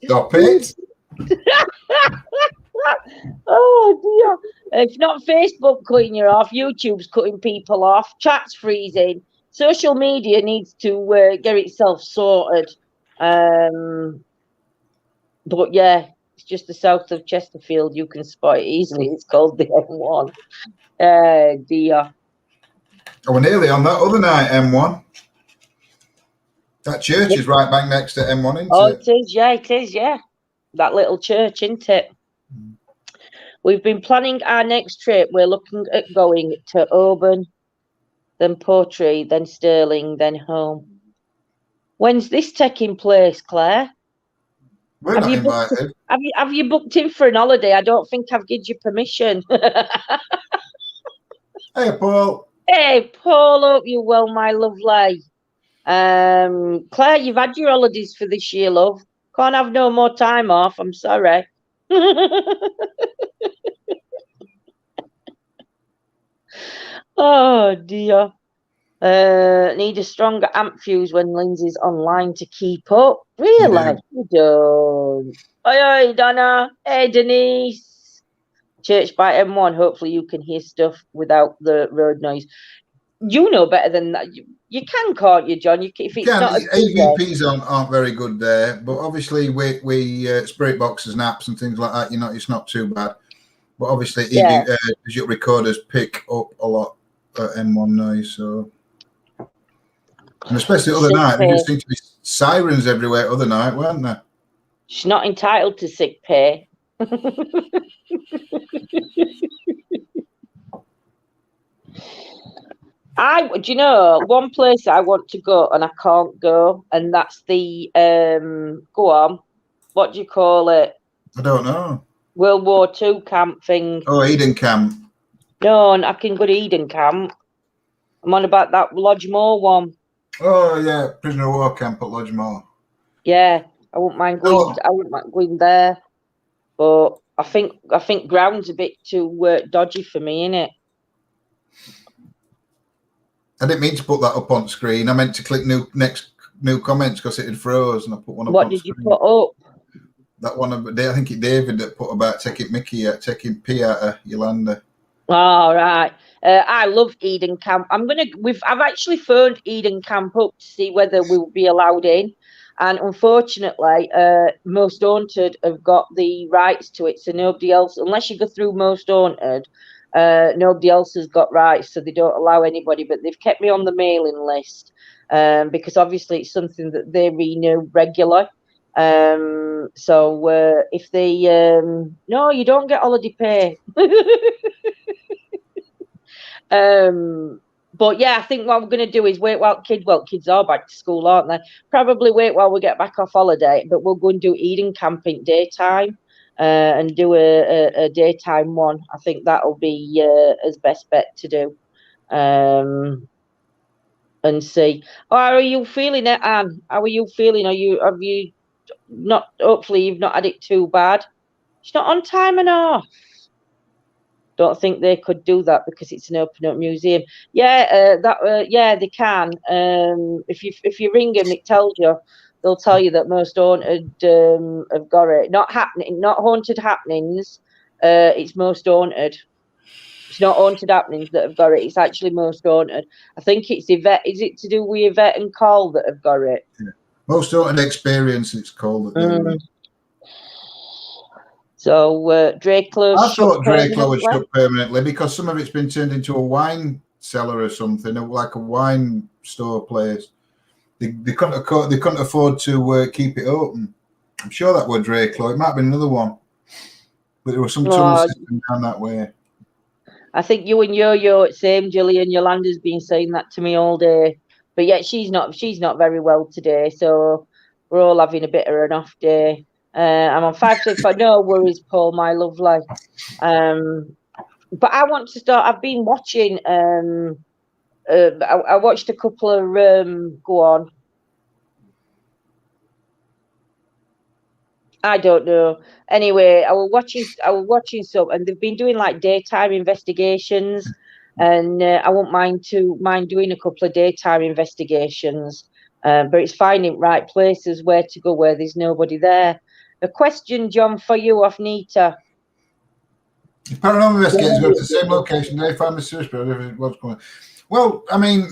Stop it. Oh dear. It's not Facebook cutting you off, YouTube's cutting people off, chat's freezing. Social media needs to get itself sorted. But yeah, it's just the south of Chesterfield. You can spot it easily. It's called the M1. Dear. I was nearly on that other night, M1. That church is right back next to M1, isn't it? It is, yeah. That little church, isn't it? We've been planning our next trip. We're looking at going to Oban, then Portree, then Stirling, then home. When's this taking place, Claire? We're not invited. Have you booked in for an holiday? I don't think I've given you permission. Hey, Paul. Hey, Paul, hope you're well, my lovely. Claire, you've had your holidays for this year, love. Can't have no more time off. I'm sorry. Oh dear. Need a stronger amp fuse when Lindsay's online to keep up. Really? You don't. Oi, Donna. Hey, Denise. Church by M1. Hopefully you can hear stuff without the road noise. You know better than that. You can, can't you, John? If it's not as busy. AVPs aren't very good there, but obviously we spirit boxes and apps and things like that. It's not too bad. But obviously, digital recorders pick up a lot M1 noise. So, and especially the other night, there just seemed to be sirens everywhere. Other night, weren't there? She's not entitled to sick pay. Do you know one place I want to go and I can't go, and that's the go on, what do you call it? I don't know. World War II camp thing. Oh, Eden Camp. No, I can go to Eden Camp. I'm on about that Lodgemore one. Oh yeah, prisoner of war camp at Lodgemore. Yeah, I wouldn't mind going. I wouldn't mind going there, but I think ground's a bit too dodgy for me, innit? I didn't mean to put that up on screen. I meant to click new comments because it had froze, and I put one up. What did you put up? That one, I think it's David that put about taking pee out of Yolanda. All right. I love Eden Camp. I've actually phoned Eden Camp up to see whether we'll be allowed in, and unfortunately, Most Haunted have got the rights to it, so nobody else, unless you go through Most Haunted, nobody else has got rights, so they don't allow anybody. But they've kept me on the mailing list because obviously it's something that they renew regularly. So if they no, you don't get holiday pay. But yeah, I think what we're going to do is wait while kids are back to school, aren't they? Probably wait while we get back off holiday, but we'll go and do Eden camping daytime and do a daytime one. I think that'll be as best bet to do. And see. How are you feeling it, Anne? How are you feeling? Have you not, hopefully you've not had it too bad? She's not on time enough. Don't think they could do that because it's an open up museum. Yeah, yeah, they can. If you ring them, it tells you. They'll tell you that Most Haunted have got it. Not haunted happenings. It's Most Haunted. It's not haunted happenings that have got it. It's actually Most Haunted. I think it's Yvette. Is it to do with Yvette and Carl that have got it? Yeah. Most Haunted Experience, it's called. So Drakelow. I thought Drakelow was shut permanently because some of it's been turned into a wine cellar or something, like a wine store place. They couldn't afford to keep it open. I'm sure that was Drakelow. It might have been another one, but there was some tunnel system down that way. I think you and Yo-Yo, same. Gillian Yolanda's been saying that to me all day, but yet she's not very well today. So we're all having a bit of an off day. I'm on 5:25. No worries, Paul, my lovely. But I want to start. I've been watching. I watched a couple of. Go on. I don't know. Anyway, I was watching some, and they've been doing like daytime investigations, and I won't mind doing a couple of daytime investigations. But it's finding right places where to go where there's nobody there. A question, John, for you off Nita. If paranormal investigators go to the same location, do they find mysterious spirit? What's going on? Well, I mean,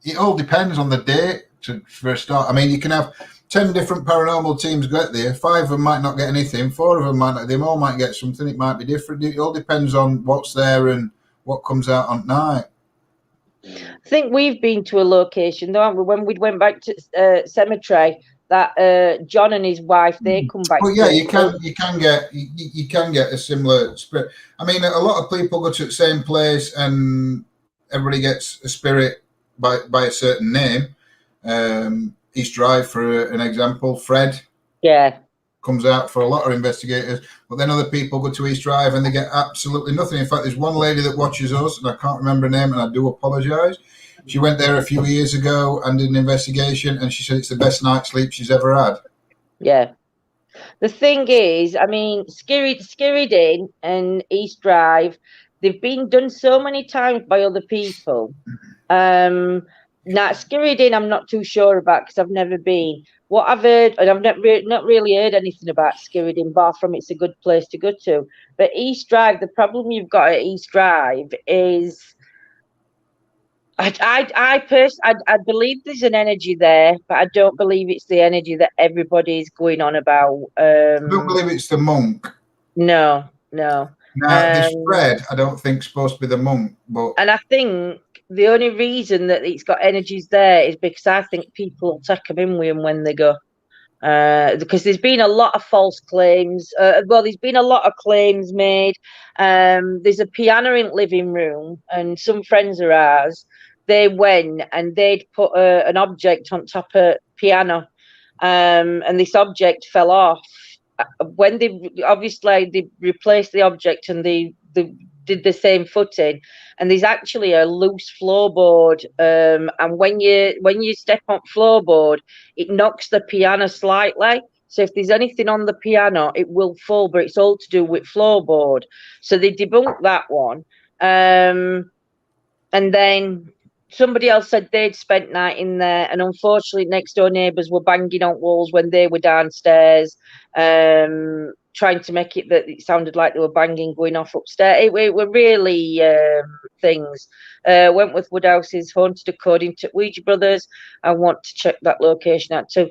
it all depends on the day for a start. I mean, you can have 10 different paranormal teams get there. 5 of them might not get anything. 4 of them might not. They all might get something. It might be different. It all depends on what's there and what comes out on night. I think we've been to a location, though, when we went back to cemetery. That John and his wife, they come back. Well, yeah, you can get a similar spirit. I mean, a lot of people go to the same place, and everybody gets a spirit by a certain name. East Drive, for an example, Fred. Yeah. Comes out for a lot of investigators, but then other people go to East Drive and they get absolutely nothing. In fact, there's one lady that watches us, and I can't remember her name, and I do apologise. She went there a few years ago and did an investigation, and she said it's the best night's sleep she's ever had. Yeah. The thing is, I mean, Skirridin and East Drive, they've been done so many times by other people. Now, Skirridin, I'm not too sure about because I've never been. What I've heard, and I've not really heard anything about Skirridin, bar from it's a good place to go to. But East Drive, the problem you've got at East Drive is, I believe there's an energy there, but I don't believe it's the energy that everybody's going on about. I don't believe it's the monk. No. Now, this Fred, I don't think supposed to be the monk, but and I think the only reason that it's got energies there is because I think people will take them in with them when they go. Because there's been a lot of false claims. There's been a lot of claims made. There's a piano in living room, and some friends of ours, they went and they'd put an object on top of piano, and this object fell off. When they replaced the object and they did the same footing, and there's actually a loose floorboard, and when you step on floorboard, it knocks the piano slightly. So if there's anything on the piano, it will fall, but it's all to do with floorboard. So they debunked that one, and then somebody else said they'd spent night in there, and unfortunately next door neighbours were banging on walls when they were downstairs, trying to make it that it sounded like they were banging going off upstairs. It were really things. Wentworth Woodhouse is haunted according to Ouija Brothers. I want to check that location out too.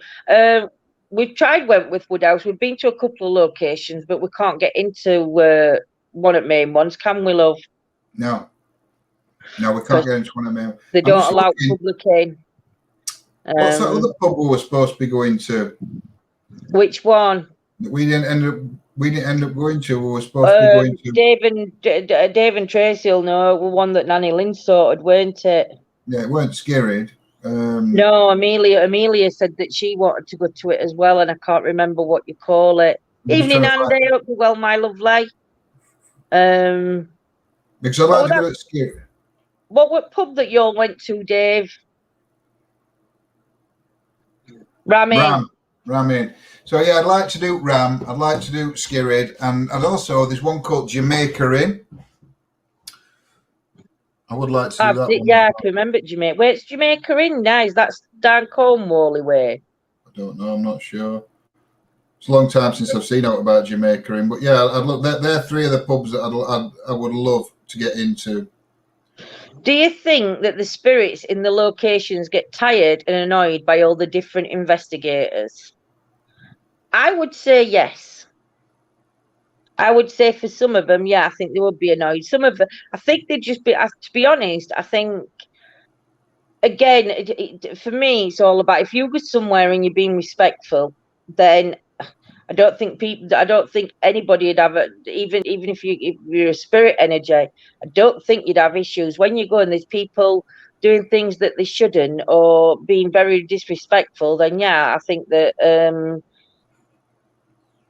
We've tried Wentworth Woodhouse. We've been to a couple of locations, but we can't get into one of the main ones, can we, love? No, we can't get into one of them. They don't allow public in. What's that other pub we were supposed to be going to? Which one? We didn't end up going to. We were supposed to be going to. Dave and Tracy will know. One that Nanny Lynn sorted, weren't it? Yeah, it weren't Skirrid. No, Amelia said that she wanted to go to it as well, and I can't remember what you call it. Evening, Andy. Hope you're well, my lovely. Because I like to go at Skirrid. What pub that you all went to, Dave? Ramin. So yeah, I'd like to do Ram. I'd like to do Skirrid, and I'd also there's one called Jamaica Inn. I would like to do that one. Yeah, I can remember Jamaica. Where's Jamaica Inn now? That's down Cornwall way. I don't know. I'm not sure. It's a long time since I've seen out about Jamaica Inn, but yeah, I'd look. They're three of the pubs that I would love to get into. Do you think that the spirits in the locations get tired and annoyed by all the different investigators? I would say yes. I would say for some of them, yeah, I think they would be annoyed. Some of them, I think they'd just be, to be honest, I think, again, for me, it's all about if you go somewhere and you're being respectful, then I don't think anybody would have even if you're a spirit energy, I don't think you'd have issues when you go and there's people doing things that they shouldn't or being very disrespectful. Then yeah, I think that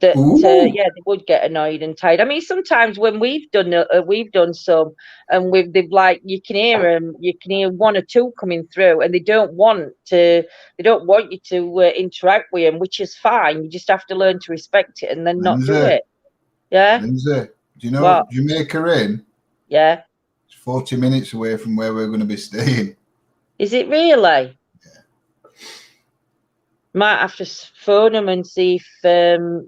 yeah, they would get annoyed and tired. I mean, sometimes when we've done some, and they've like you can hear one or two coming through, and they don't want you to interact with them, which is fine. You just have to learn to respect it and then not do it. Yeah. Lindsay, do you know Jamaica Inn? Yeah. It's 40 minutes away from where we're going to be staying. Is it really? Yeah. Might have to phone them and see if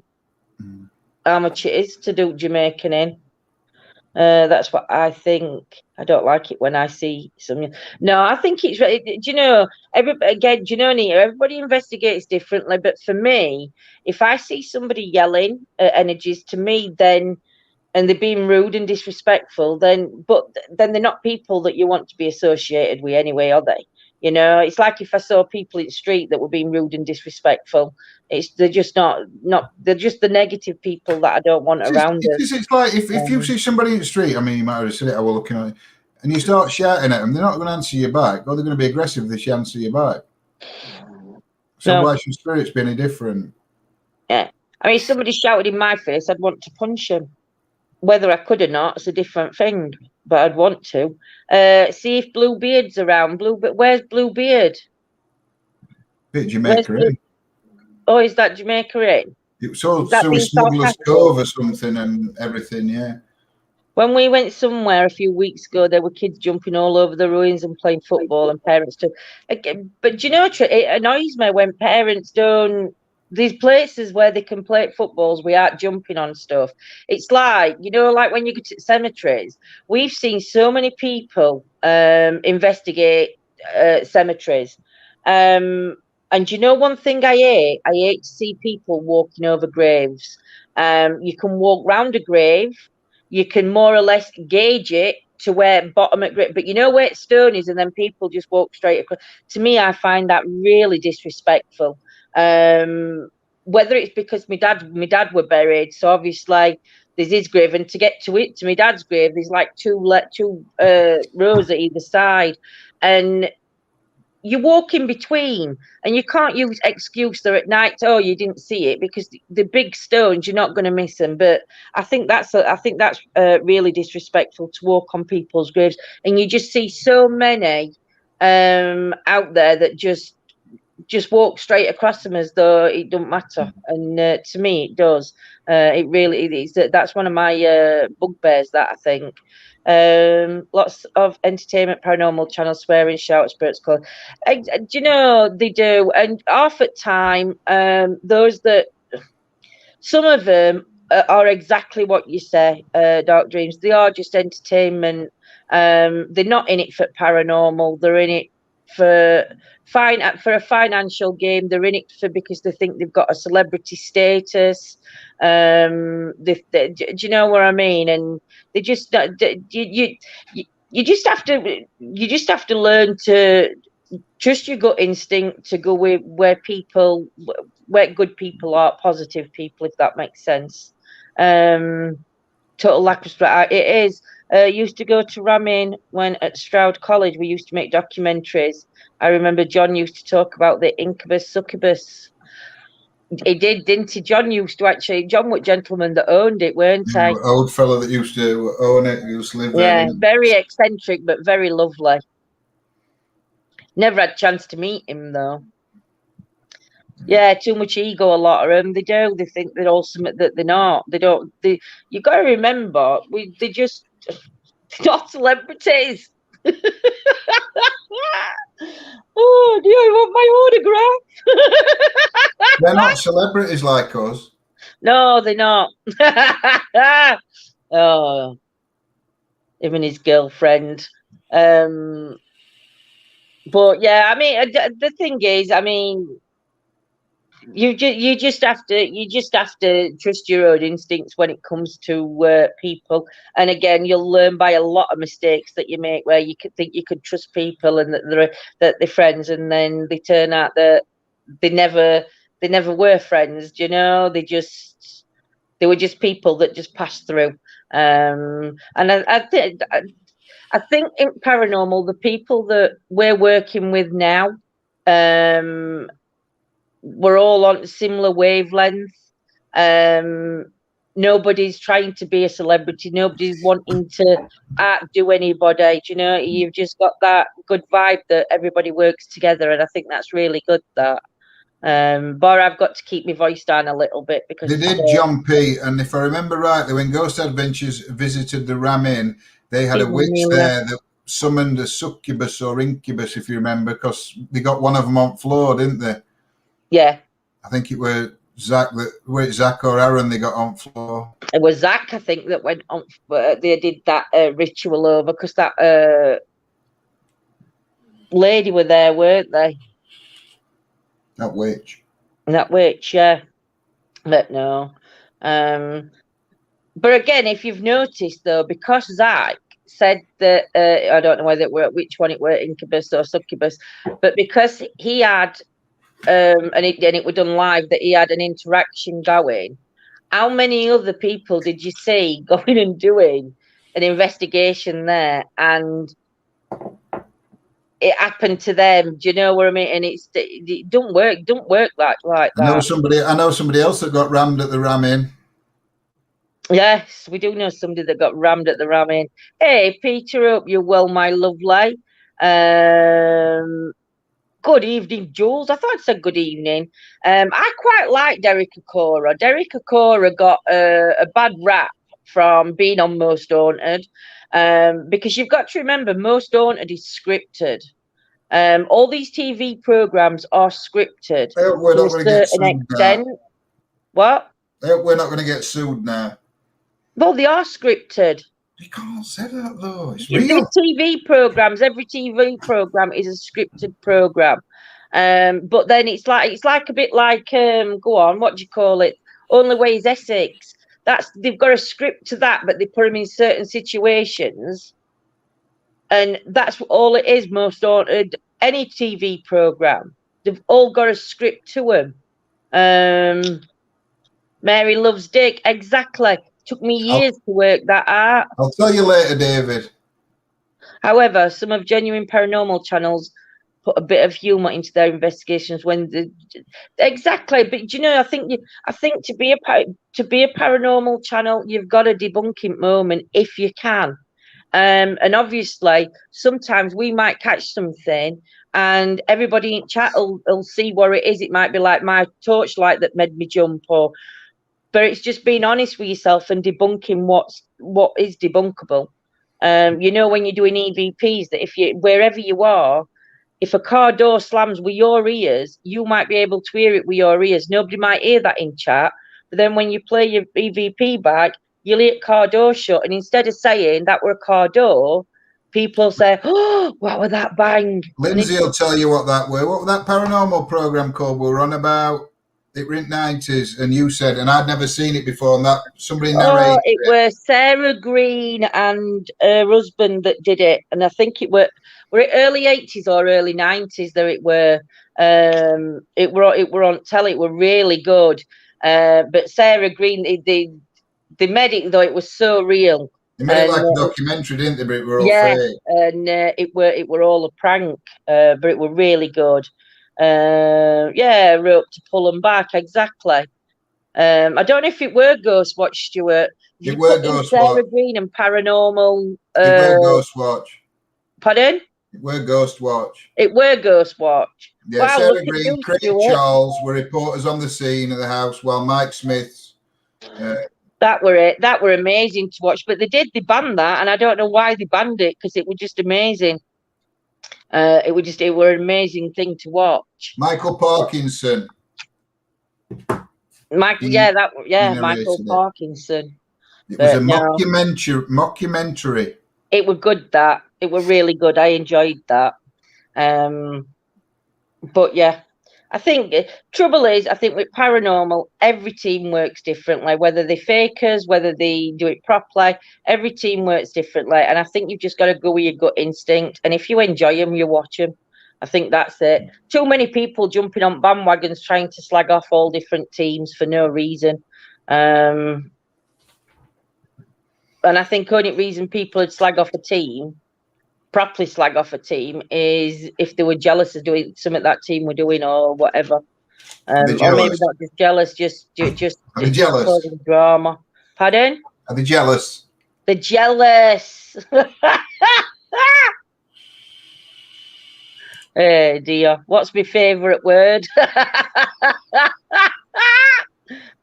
how much it is to do Jamaican Inn. That's what I think. I don't like it when I see something. No, I think it's. Do you know? Everybody investigates differently. But for me, if I see somebody yelling energies to me, then and they're being rude and disrespectful, then they're not people that you want to be associated with anyway, are they? You know, it's like if I saw people in the street that were being rude and disrespectful. They're just not. They're just the negative people that I don't want around us. It's like if you see somebody in the street. I mean, you might have said it. I was looking at it, and you start shouting at them. They're not going to answer you back, or they're going to be aggressive if they answer you back. So why should spirits be any different? Yeah, I mean, if somebody shouted in my face, I'd want to punch them. Whether I could or not, it's a different thing. But I'd want to see if Bluebeard's around. Where's Bluebeard? Bit Jamaica Inn. Oh, is that Jamaica Inn? So we Smuggler's Cove or something and everything, yeah. When we went somewhere a few weeks ago, there were kids jumping all over the ruins and playing football, and parents too. But do you know, it annoys me when parents don't. These places where they can play footballs, we aren't jumping on stuff. It's like, like when you go to cemeteries, we've seen so many people investigate cemeteries. And one thing I hate? I hate to see people walking over graves. You can walk round a grave, you can more or less gauge it to where bottom at grip, but you know where stone is, and then people just walk straight across. To me, I find that really disrespectful. Whether it's because my dad were buried, so obviously there's his grave, and to get to my dad's grave, there's like two rows at either side, and you walk in between, and you can't use excuse there at night. Oh, you didn't see it, because the big stones, you're not going to miss them. But I think that's really disrespectful to walk on people's graves, and you just see so many out there that just walk straight across them as though it don't matter. And to me, it does. It really is. That's one of my bugbears. That I think. Lots of entertainment, paranormal channels, swearing, shout, spirits, call. Do you know they do? And half at time, those that some of them are exactly what you say, dark dreams. They are just entertainment. They're not in it for paranormal. They're in it for for a financial game. They're in it for because they think they've got a celebrity status. Do you know what I mean? And they just you just have to learn to trust your gut instinct to go with where good people are, positive people, if that makes sense. Total lack of respect. It is. Used to go to Ramin when at Stroud College. We used to make documentaries. I remember John used to talk about the incubus succubus. He did, didn't he? John was gentleman that owned it, weren't he? Old fella that used to own it, used to live there. Yeah, very eccentric, but very lovely. Never had a chance to meet him though. Yeah, too much ego. A lot of them, they do. They think they're ultimate that they're not. They don't. You got to remember, they just not celebrities. Oh, do you want my autograph? They're not celebrities like us. No, they're not. Oh, him and his girlfriend. But yeah, I mean, the thing is, I mean, you just have to trust your own instincts when it comes to people. And again, you'll learn by a lot of mistakes that you make, where you could think you could trust people and that they're friends, and then they turn out that they never were friends. They were just people that just passed through. And I think in paranormal, the people that we're working with now, we're all on similar wavelength. Nobody's trying to be a celebrity. Nobody's wanting to outdo anybody. You've just got that good vibe that everybody works together, and I think that's really good. But I've got to keep my voice down a little bit because they did, John P. And if I remember rightly, when Ghost Adventures visited the Ram Inn, they had a witch there that summoned a succubus or incubus, if you remember, because they got one of them on floor, didn't they? Yeah. I think it was Zach or Aaron they got on floor. It was Zach, I think, that went on. They did that ritual over because that lady were there, weren't they? That witch, yeah. But no. But again, if you've noticed though, because Zach said that I don't know whether which one it were, incubus or succubus, but because he had and it was done live, that he had an interaction going. How many other people did you see going and doing an investigation there, and it happened to them? Do you know what I mean? And it don't work like that. I know somebody else that got rammed at the Ram Inn. Yes, we do know somebody that got rammed at the Ram Inn. Hey, Peter, hope you're well, my lovely. Good evening, Jules. I thought I said good evening. I quite like Derek Okora. Derek Okora got a bad rap from being on Most Haunted, because you've got to remember Most Haunted is scripted. All these TV programs are scripted I hope we're to not a going to get certain sued now. extent. What? I hope we're not going to get sued now. Well, they are scripted. You can't say that though. It's real. TV programs, every TV program is a scripted program. But then it's like a bit like go on, what do you call it? Only Way is Essex. They've got a script to that, but they put them in certain situations, and that's all it is. Most Haunted, any TV program, they've all got a script to them. Mary Loves Dick, exactly. Took me years to work that out. I'll tell you later, David. However, some of Genuine Paranormal channels put a bit of humour into their investigations when exactly. But you know, I think to be a paranormal channel, you've got a debunking moment if you can. And obviously, sometimes we might catch something, and everybody in chat will see what it is. It might be like my torchlight that made me jump, but it's just being honest with yourself and debunking what is debunkable. You know, when you're doing EVPs, that wherever you are, if a car door slams with your ears, you might be able to hear it with your ears. Nobody might hear that in chat. But then when you play your EVP back, you'll hear car door shut. And instead of saying that were a car door, people say, oh, what was that bang? Lindsay will tell you what that were. What was that paranormal program called we were on about? It were in the 90s, and you said, and I'd never seen it before, and that somebody narrated it was Sarah Green and her husband that did it. And I think it were it early 80s or early 90s that it were on telly. It were really good. But Sarah Green, they made it though, it was so real. They made it like a documentary, didn't they? But it were all fake. And it were all a prank, but it were really good. Rope to pull them back, exactly. I don't know if it were Ghostwatch, Stuart. It were Ghostwatch. Sarah Green and Paranormal. It were Ghostwatch. Pardon? It were Ghostwatch. It were Ghostwatch. Yeah, wow, Sarah Green, Craig Charles were reporters on the scene at the house, while Mike Smith's. That were it. That were amazing to watch. But they banned that, and I don't know why they banned it, because it was just amazing. It were an amazing thing to watch. Michael Parkinson. Michael Parkinson. It was a mockumentary. It were good, that. It were really good. I enjoyed that. But yeah, I think trouble is, I think with paranormal, every team works differently, whether they're fakers, whether they do it properly, every team works differently. And I think you've just got to go with your gut instinct. And if you enjoy them, you watch them. I think that's it. Too many people jumping on bandwagons trying to slag off all different teams for no reason. And I think only reason people would properly slag off a team, is if they were jealous of doing something that team were doing or whatever. Or maybe not just jealous, just jealous. causing drama. Pardon? Are they jealous? They're jealous. Oh dear, what's my favourite word?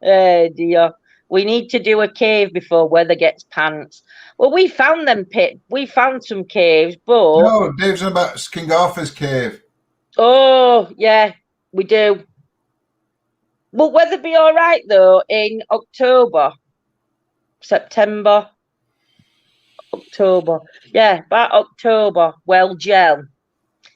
Oh dear, we need to do a cave before weather gets pants. Well, we found some caves, but no, Dave's on about King Arthur's cave. Oh yeah, we do. Will weather be all right though in October, September, October? Yeah, about October. Well, gel.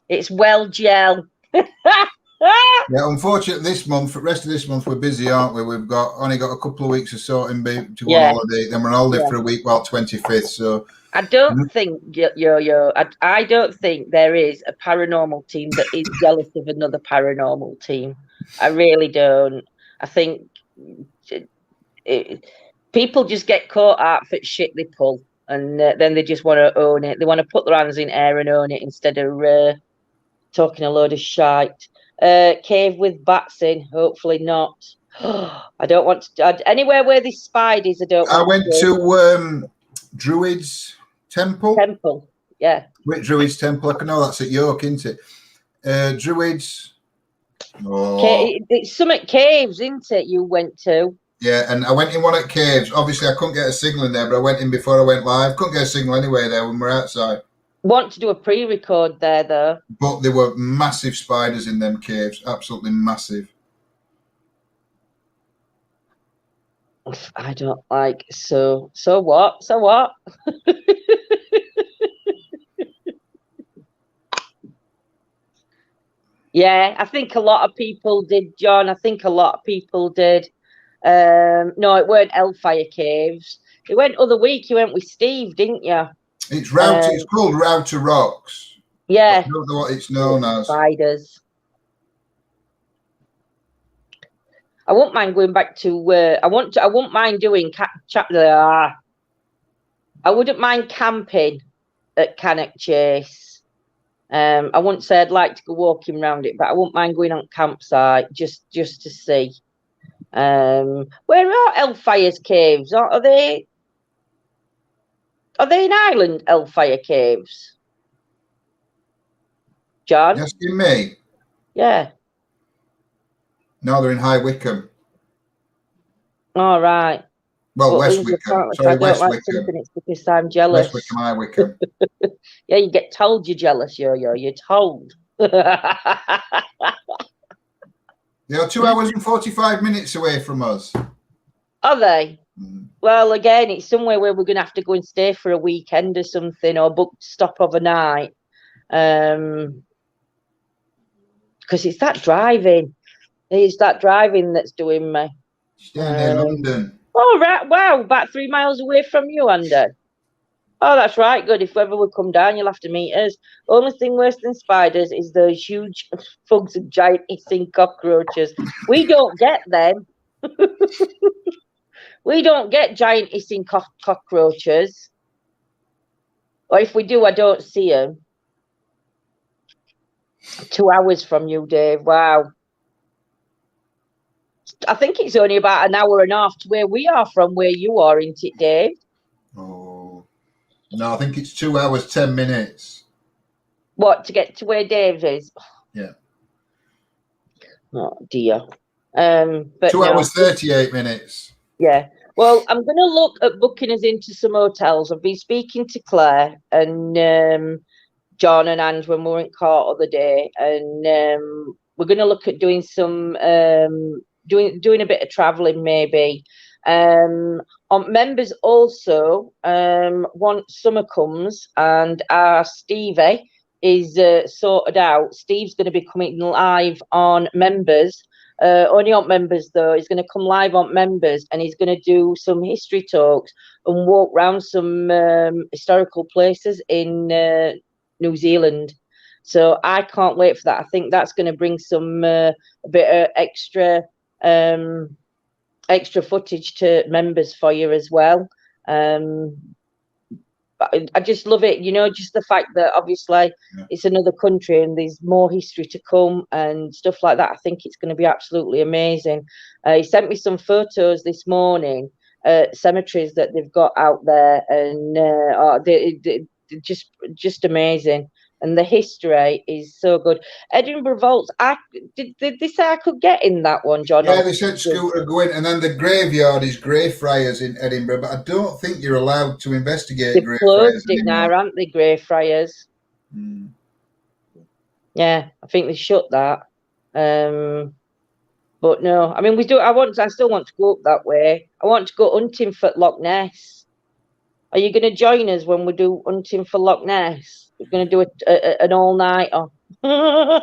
It's well gel. Yeah, unfortunately, the rest of this month, we're busy, aren't we? We've only got a couple of weeks of sorting to go on holiday. Then we're on holiday for a week, 25th. So I don't think I don't think there is a paranormal team that is jealous of another paranormal team. I really don't. I think people just get caught out for shit they pull, and then they just want to own it. They want to put their hands in air and own it instead of talking a load of shite. Cave with bats in, hopefully not. I don't want to anywhere where there's spiders. I went to Druids Temple. Yeah. Which Druids Temple? I know that's at York, isn't it? Druids. It's Summit Caves, isn't it? You went to. Yeah, and I went in one at Caves. Obviously, I couldn't get a signal in there, but I went in before I went live. Couldn't get a signal anyway there when we were outside. Want to do a pre-record there though. But there were massive spiders in them caves, absolutely massive. I don't like so what? So what? Yeah, I think a lot of people did, John. I think a lot of people did. No, it weren't Hellfire Caves. It went other week. You went with Steve, didn't you? It's Router. It's called Router Rocks. Yeah. I don't know what it's known as. Spiders. I won't mind going back to. I won't mind doing I wouldn't mind camping at Cannock Chase. I wouldn't say I'd like to go walking around it, but I wouldn't mind going on campsite just to see. Where are Hellfire's caves? Are they? Are they in Ireland? Hellfire Caves, John? You asking me? Yeah. No, they're in High Wycombe. All right. Well, West Wycombe. Sorry, West Wycombe. It's because I'm jealous. West Wycombe, High Wycombe. Yeah, you get told you're jealous, you're told. They are 2 hours and 45 minutes away from us. Are they? Mm. Well, again, it's somewhere where we're going to have to go and stay for a weekend or something, or book stop overnight. Because it's that driving. It's that driving that's doing me. Staying near London. Oh, right. Wow, about 3 miles away from you, Andy. Oh, that's right. Good. If ever we come down, you'll have to meet us. Only thing worse than spiders is those huge bugs and giant hissing cockroaches. We don't get them. We don't get giant hissing cockroaches. Or if we do, I don't see them. 2 hours from you, Dave. Wow. I think it's only about an hour and a half to where we are from where you are, isn't it, Dave? Oh, no, I think it's 2 hours, 10 minutes. What, to get to where Dave is? Yeah. Oh, dear. But 2 hours, 38 minutes. Yeah. Well, I'm going to look at booking us into some hotels. I've been speaking to Claire and John and Ange when we were in court the other day, and we're going to look at doing some doing a bit of traveling maybe. Members also once summer comes and our Stevie is sorted out. Steve's going to be coming live on members. Only on members though. He's going to come live on members and he's going to do some history talks and walk around some historical places in New Zealand. So I can't wait for that. I think that's going to bring some a bit of extra footage to members for you as well. I just love it, just the fact that obviously it's another country and there's more history to come and stuff like that. I think it's going to be absolutely amazing. He sent me some photos this morning, cemeteries that they've got out there, and they're just amazing. And the history is so good. Edinburgh Vaults, did they say I could get in that one, John? Yeah, they said Scooter go in, and then the graveyard is Greyfriars in Edinburgh, but I don't think you're allowed to investigate Greyfriars. They've closed it now, aren't they, Greyfriars? Mm. Yeah, I think they shut that. But no, I mean, I still want to go up that way. I want to go hunting for Loch Ness. Are you going to join us when we do hunting for Loch Ness? We're going to do an all-nighter. I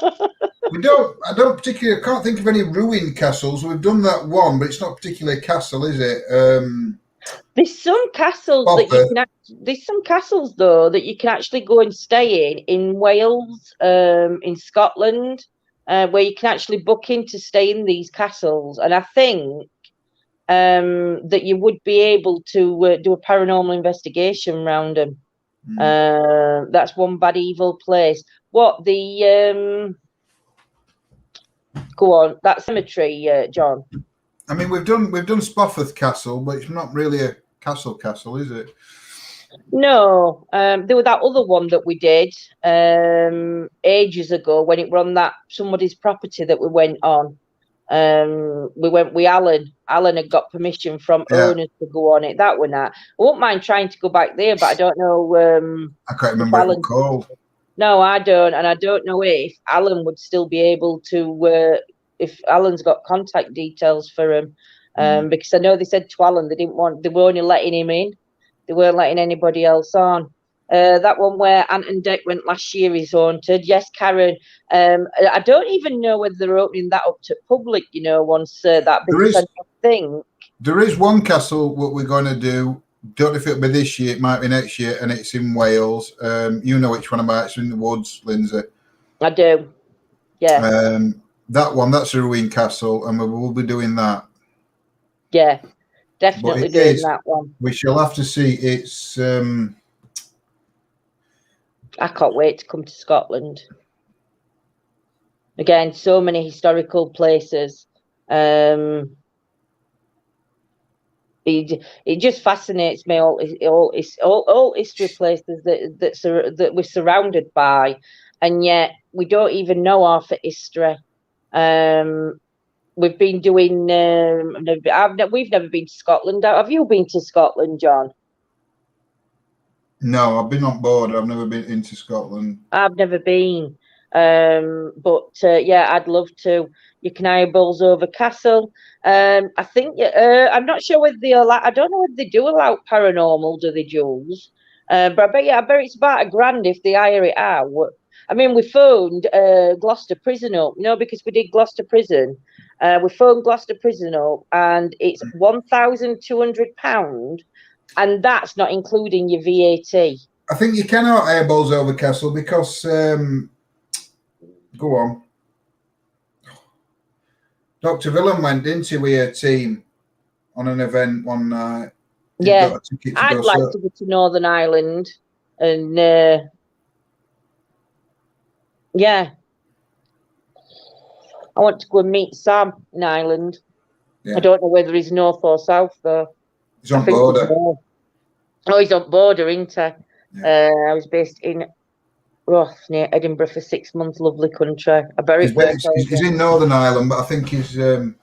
can't think of any ruined castles. We've done that one, but it's not particularly a castle, is it? There's some castles there's some castles though that you can actually go and stay in Wales, in Scotland, where you can actually book in to stay in these castles. And I think that you would be able to do a paranormal investigation around them. That's one bad evil place. What the go on, that cemetery, John? I mean, we've done Spofford Castle, but it's not really a castle, is it? No, there was that other one that we did ages ago when it were on that somebody's property that we went on. We went with Alan. Alan had got permission from owners to go on it. That one, that I won't mind trying to go back there, but I don't know. I can't remember what it was called. No, I don't, and I don't know if Alan would still be able to. If Alan's got contact details for him, because I know they said to Alan they were only letting him in. They weren't letting anybody else on. That one where Anton Deck went last year is haunted. Yes, Karen. I don't even know whether they're opening that up to public, once that, because I think there is one castle what we're going to do. Don't know if it'll be this year, it might be next year, and it's in Wales. You know which one I'm at. It's in the woods, Lindsay. I do. Yeah. That one, that's a ruined castle, and we will be doing that. Yeah, definitely doing that one. We shall have to see. It's I can't wait to come to Scotland. Again, so many historical places. It just fascinates me. All history places that we're surrounded by, and yet we don't even know half the history. We've been doing. We've never been to Scotland. Have you been to Scotland, John? No, I've been on board. I've never been into Scotland. I've never been. But yeah, I'd love to. You can hire Bolsover Castle. I think I'm not sure whether they allow. I don't know whether they do allow paranormal. Do they, Jules? But I bet it's about £1,000 if they hire it out. I mean, we phoned Gloucester Prison up, because we did Gloucester Prison. We phoned Gloucester Prison up, and it's £1,200, and that's not including your VAT. I think you cannot hire Bolsover Castle because. Go on. Dr. Villan went into with her team on an event one night. Yeah, I'd like to go to Northern Ireland, and yeah, I want to go and meet Sam in Ireland. Yeah. I don't know whether he's north or south though. He's on border. He's on border, isn't he? Yeah. I was based in Roth near Edinburgh for 6 months. Lovely country. He's in Northern Ireland, but I think it's 1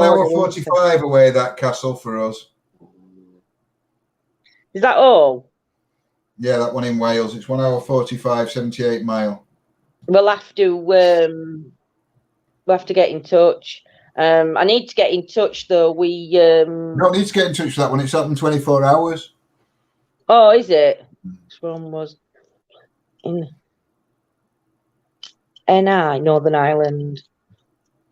hour 45 away, that castle, for us. Is that all? Yeah, that one in Wales. It's 1 hour 45, 78 mile. We'll have to get in touch. I need to get in touch though. We don't need to get in touch with that one. It's up in 24 hours. Oh, is it? This one was in NI, Northern Ireland.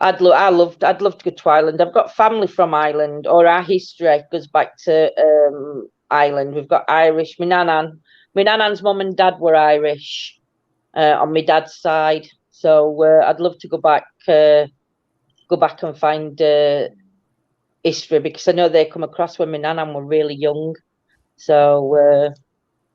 I'd love to go to Ireland. I've got family from Ireland, or our history goes back to Ireland. We've got Irish. My nanan's mum and dad were Irish on my dad's side. So I'd love to go back and find history, because I know they come across when my nanan were really young. So it'd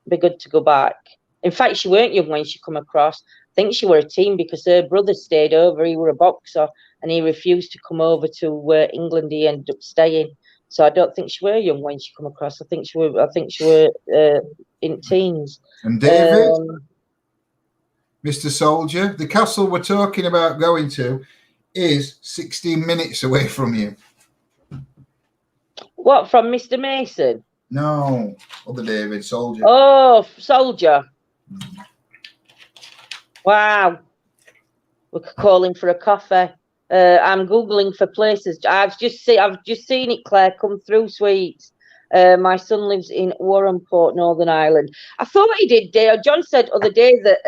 be good to go back. In fact, she weren't young when she come across. I think she were a teen, because her brother stayed over. He were a boxer, and he refused to come over to England. He ended up staying. So I don't think she were young when she come across. I think she were in teens. And David, Mr. Soldier, the castle we're talking about going to is 16 minutes away from you. What, from Mr. Mason? No, other David, Soldier. Oh, Soldier. Wow. We could call him for a coffee. I'm Googling for places. I've just seen it, Claire, come through, sweets. My son lives in Warrenport, Northern Ireland. I thought he did. John said other day that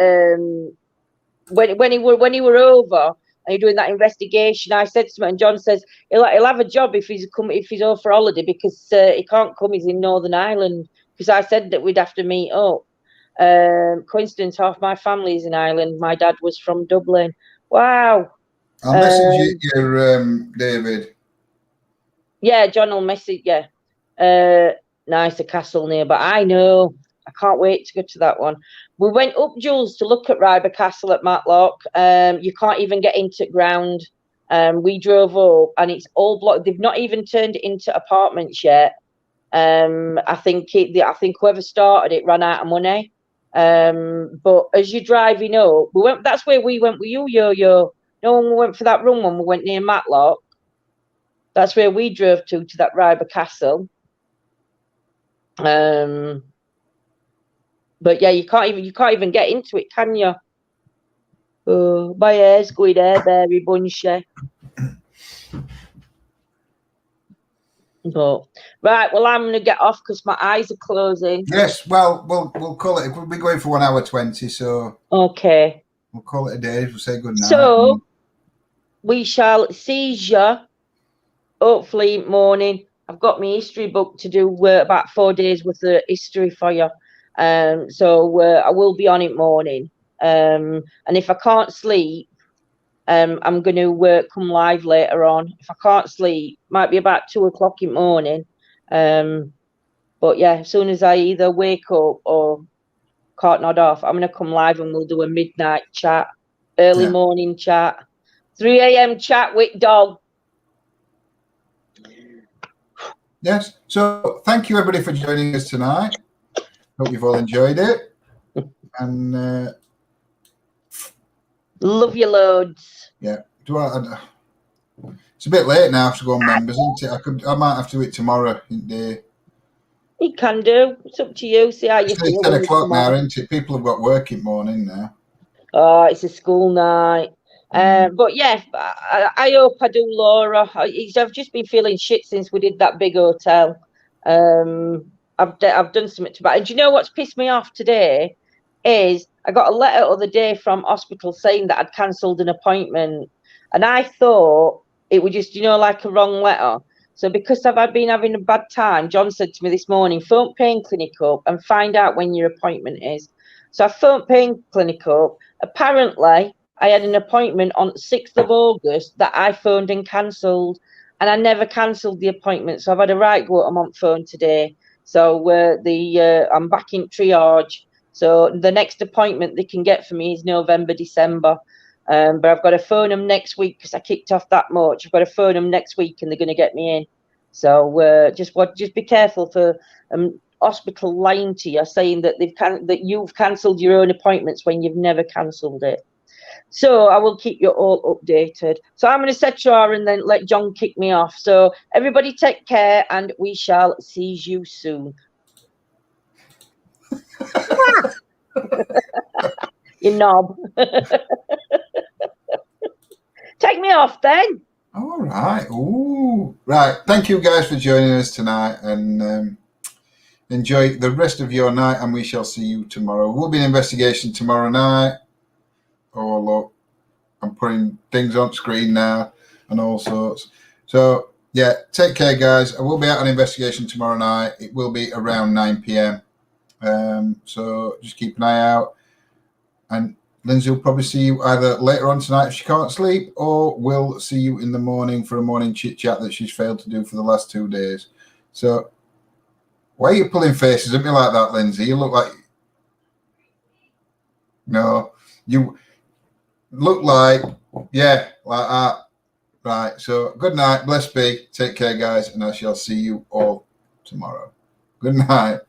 when he were over and you're doing that investigation, I said to him, and John says he'll have a job if he's over for holiday, because he can't come. He's in Northern Ireland. Because I said that we'd have to meet up. Coincidence, half my family's in Ireland. My dad was from Dublin. Wow. I'll message you, David. Yeah, John will message. Yeah. Nice, a castle near, but I know. I can't wait to go to that one. We went up, Jules, to look at Ryber Castle at Matlock. You can't even get into ground. We drove up, and it's all blocked. They've not even turned it into apartments yet. I think whoever started it ran out of money. But as you're driving up, that's where we went with you, Yo-Yo. No, when we went for that run when we went near Matlock. That's where we drove to that Ryber Castle. But yeah, you can't even get into it, can you? Oh, my hair's going very bunchy. But right, well, I'm gonna get off because my eyes are closing. Yes, well, we'll call it. We'll be going for 1 hour 20, so okay. We'll call it a day. We'll say good night. So we shall see you hopefully morning. I've got my history book to do about 4 days worth of history for you. So I will be on it morning. And if I can't sleep, I'm going to come live later on. If I can't sleep, might be about 2 o'clock in the morning. But yeah, as soon as I either wake up or can't nod off, I'm going to come live and we'll do a midnight chat, early morning chat, 3 a.m. chat with dog. Yes. So thank you everybody for joining us tonight. Hope you've all enjoyed it. And love you loads. Yeah. It's a bit late now to go on members, isn't it? I might have to do it tomorrow in the day. You can do. It's up to you. See how you feel. It's 10 o'clock now, isn't it? People have got work in the morning now. Oh, it's a school night. But yeah, I hope I do, Laura. I've just been feeling shit since we did that big hotel. I've done something to that. And do you know what's pissed me off today? Is I got a letter the other day from hospital saying that I'd cancelled an appointment, and I thought it was just like a wrong letter. So because I've been having a bad time, John said to me this morning, phone Pain Clinic up and find out when your appointment is. So I phoned Pain Clinic up. Apparently, I had an appointment on 6th of August that I phoned and cancelled, and I never cancelled the appointment. So I've had a right go. I'm on phone today. So I'm back in triage. So the next appointment they can get for me is November, December. But I've got to phone them next week because I kicked off that much. I've got to phone them next week and they're going to get me in. So just be careful for hospital lying to you, saying that that you've cancelled your own appointments when you've never cancelled it. So I will keep you all updated. So I'm going to set you and then let John kick me off. So everybody take care and we shall see you soon. You knob. Take me off then. All right. Ooh. Right. Thank you guys for joining us tonight, and enjoy the rest of your night, and we shall see you tomorrow. We'll be an investigation tomorrow night. Oh, look, I'm putting things on screen now and all sorts. So, yeah, take care, guys. I will be out on investigation tomorrow night. It will be around 9 p.m. So just keep an eye out. And Lindsay will probably see you either later on tonight if she can't sleep, or we'll see you in the morning for a morning chit chat that she's failed to do for the last 2 days. So, why are you pulling faces at me like that, Lindsay? You look like... No, you look like... Yeah, like that. Right, so good night, bless be, take care, guys, and I shall see you all tomorrow. Good night.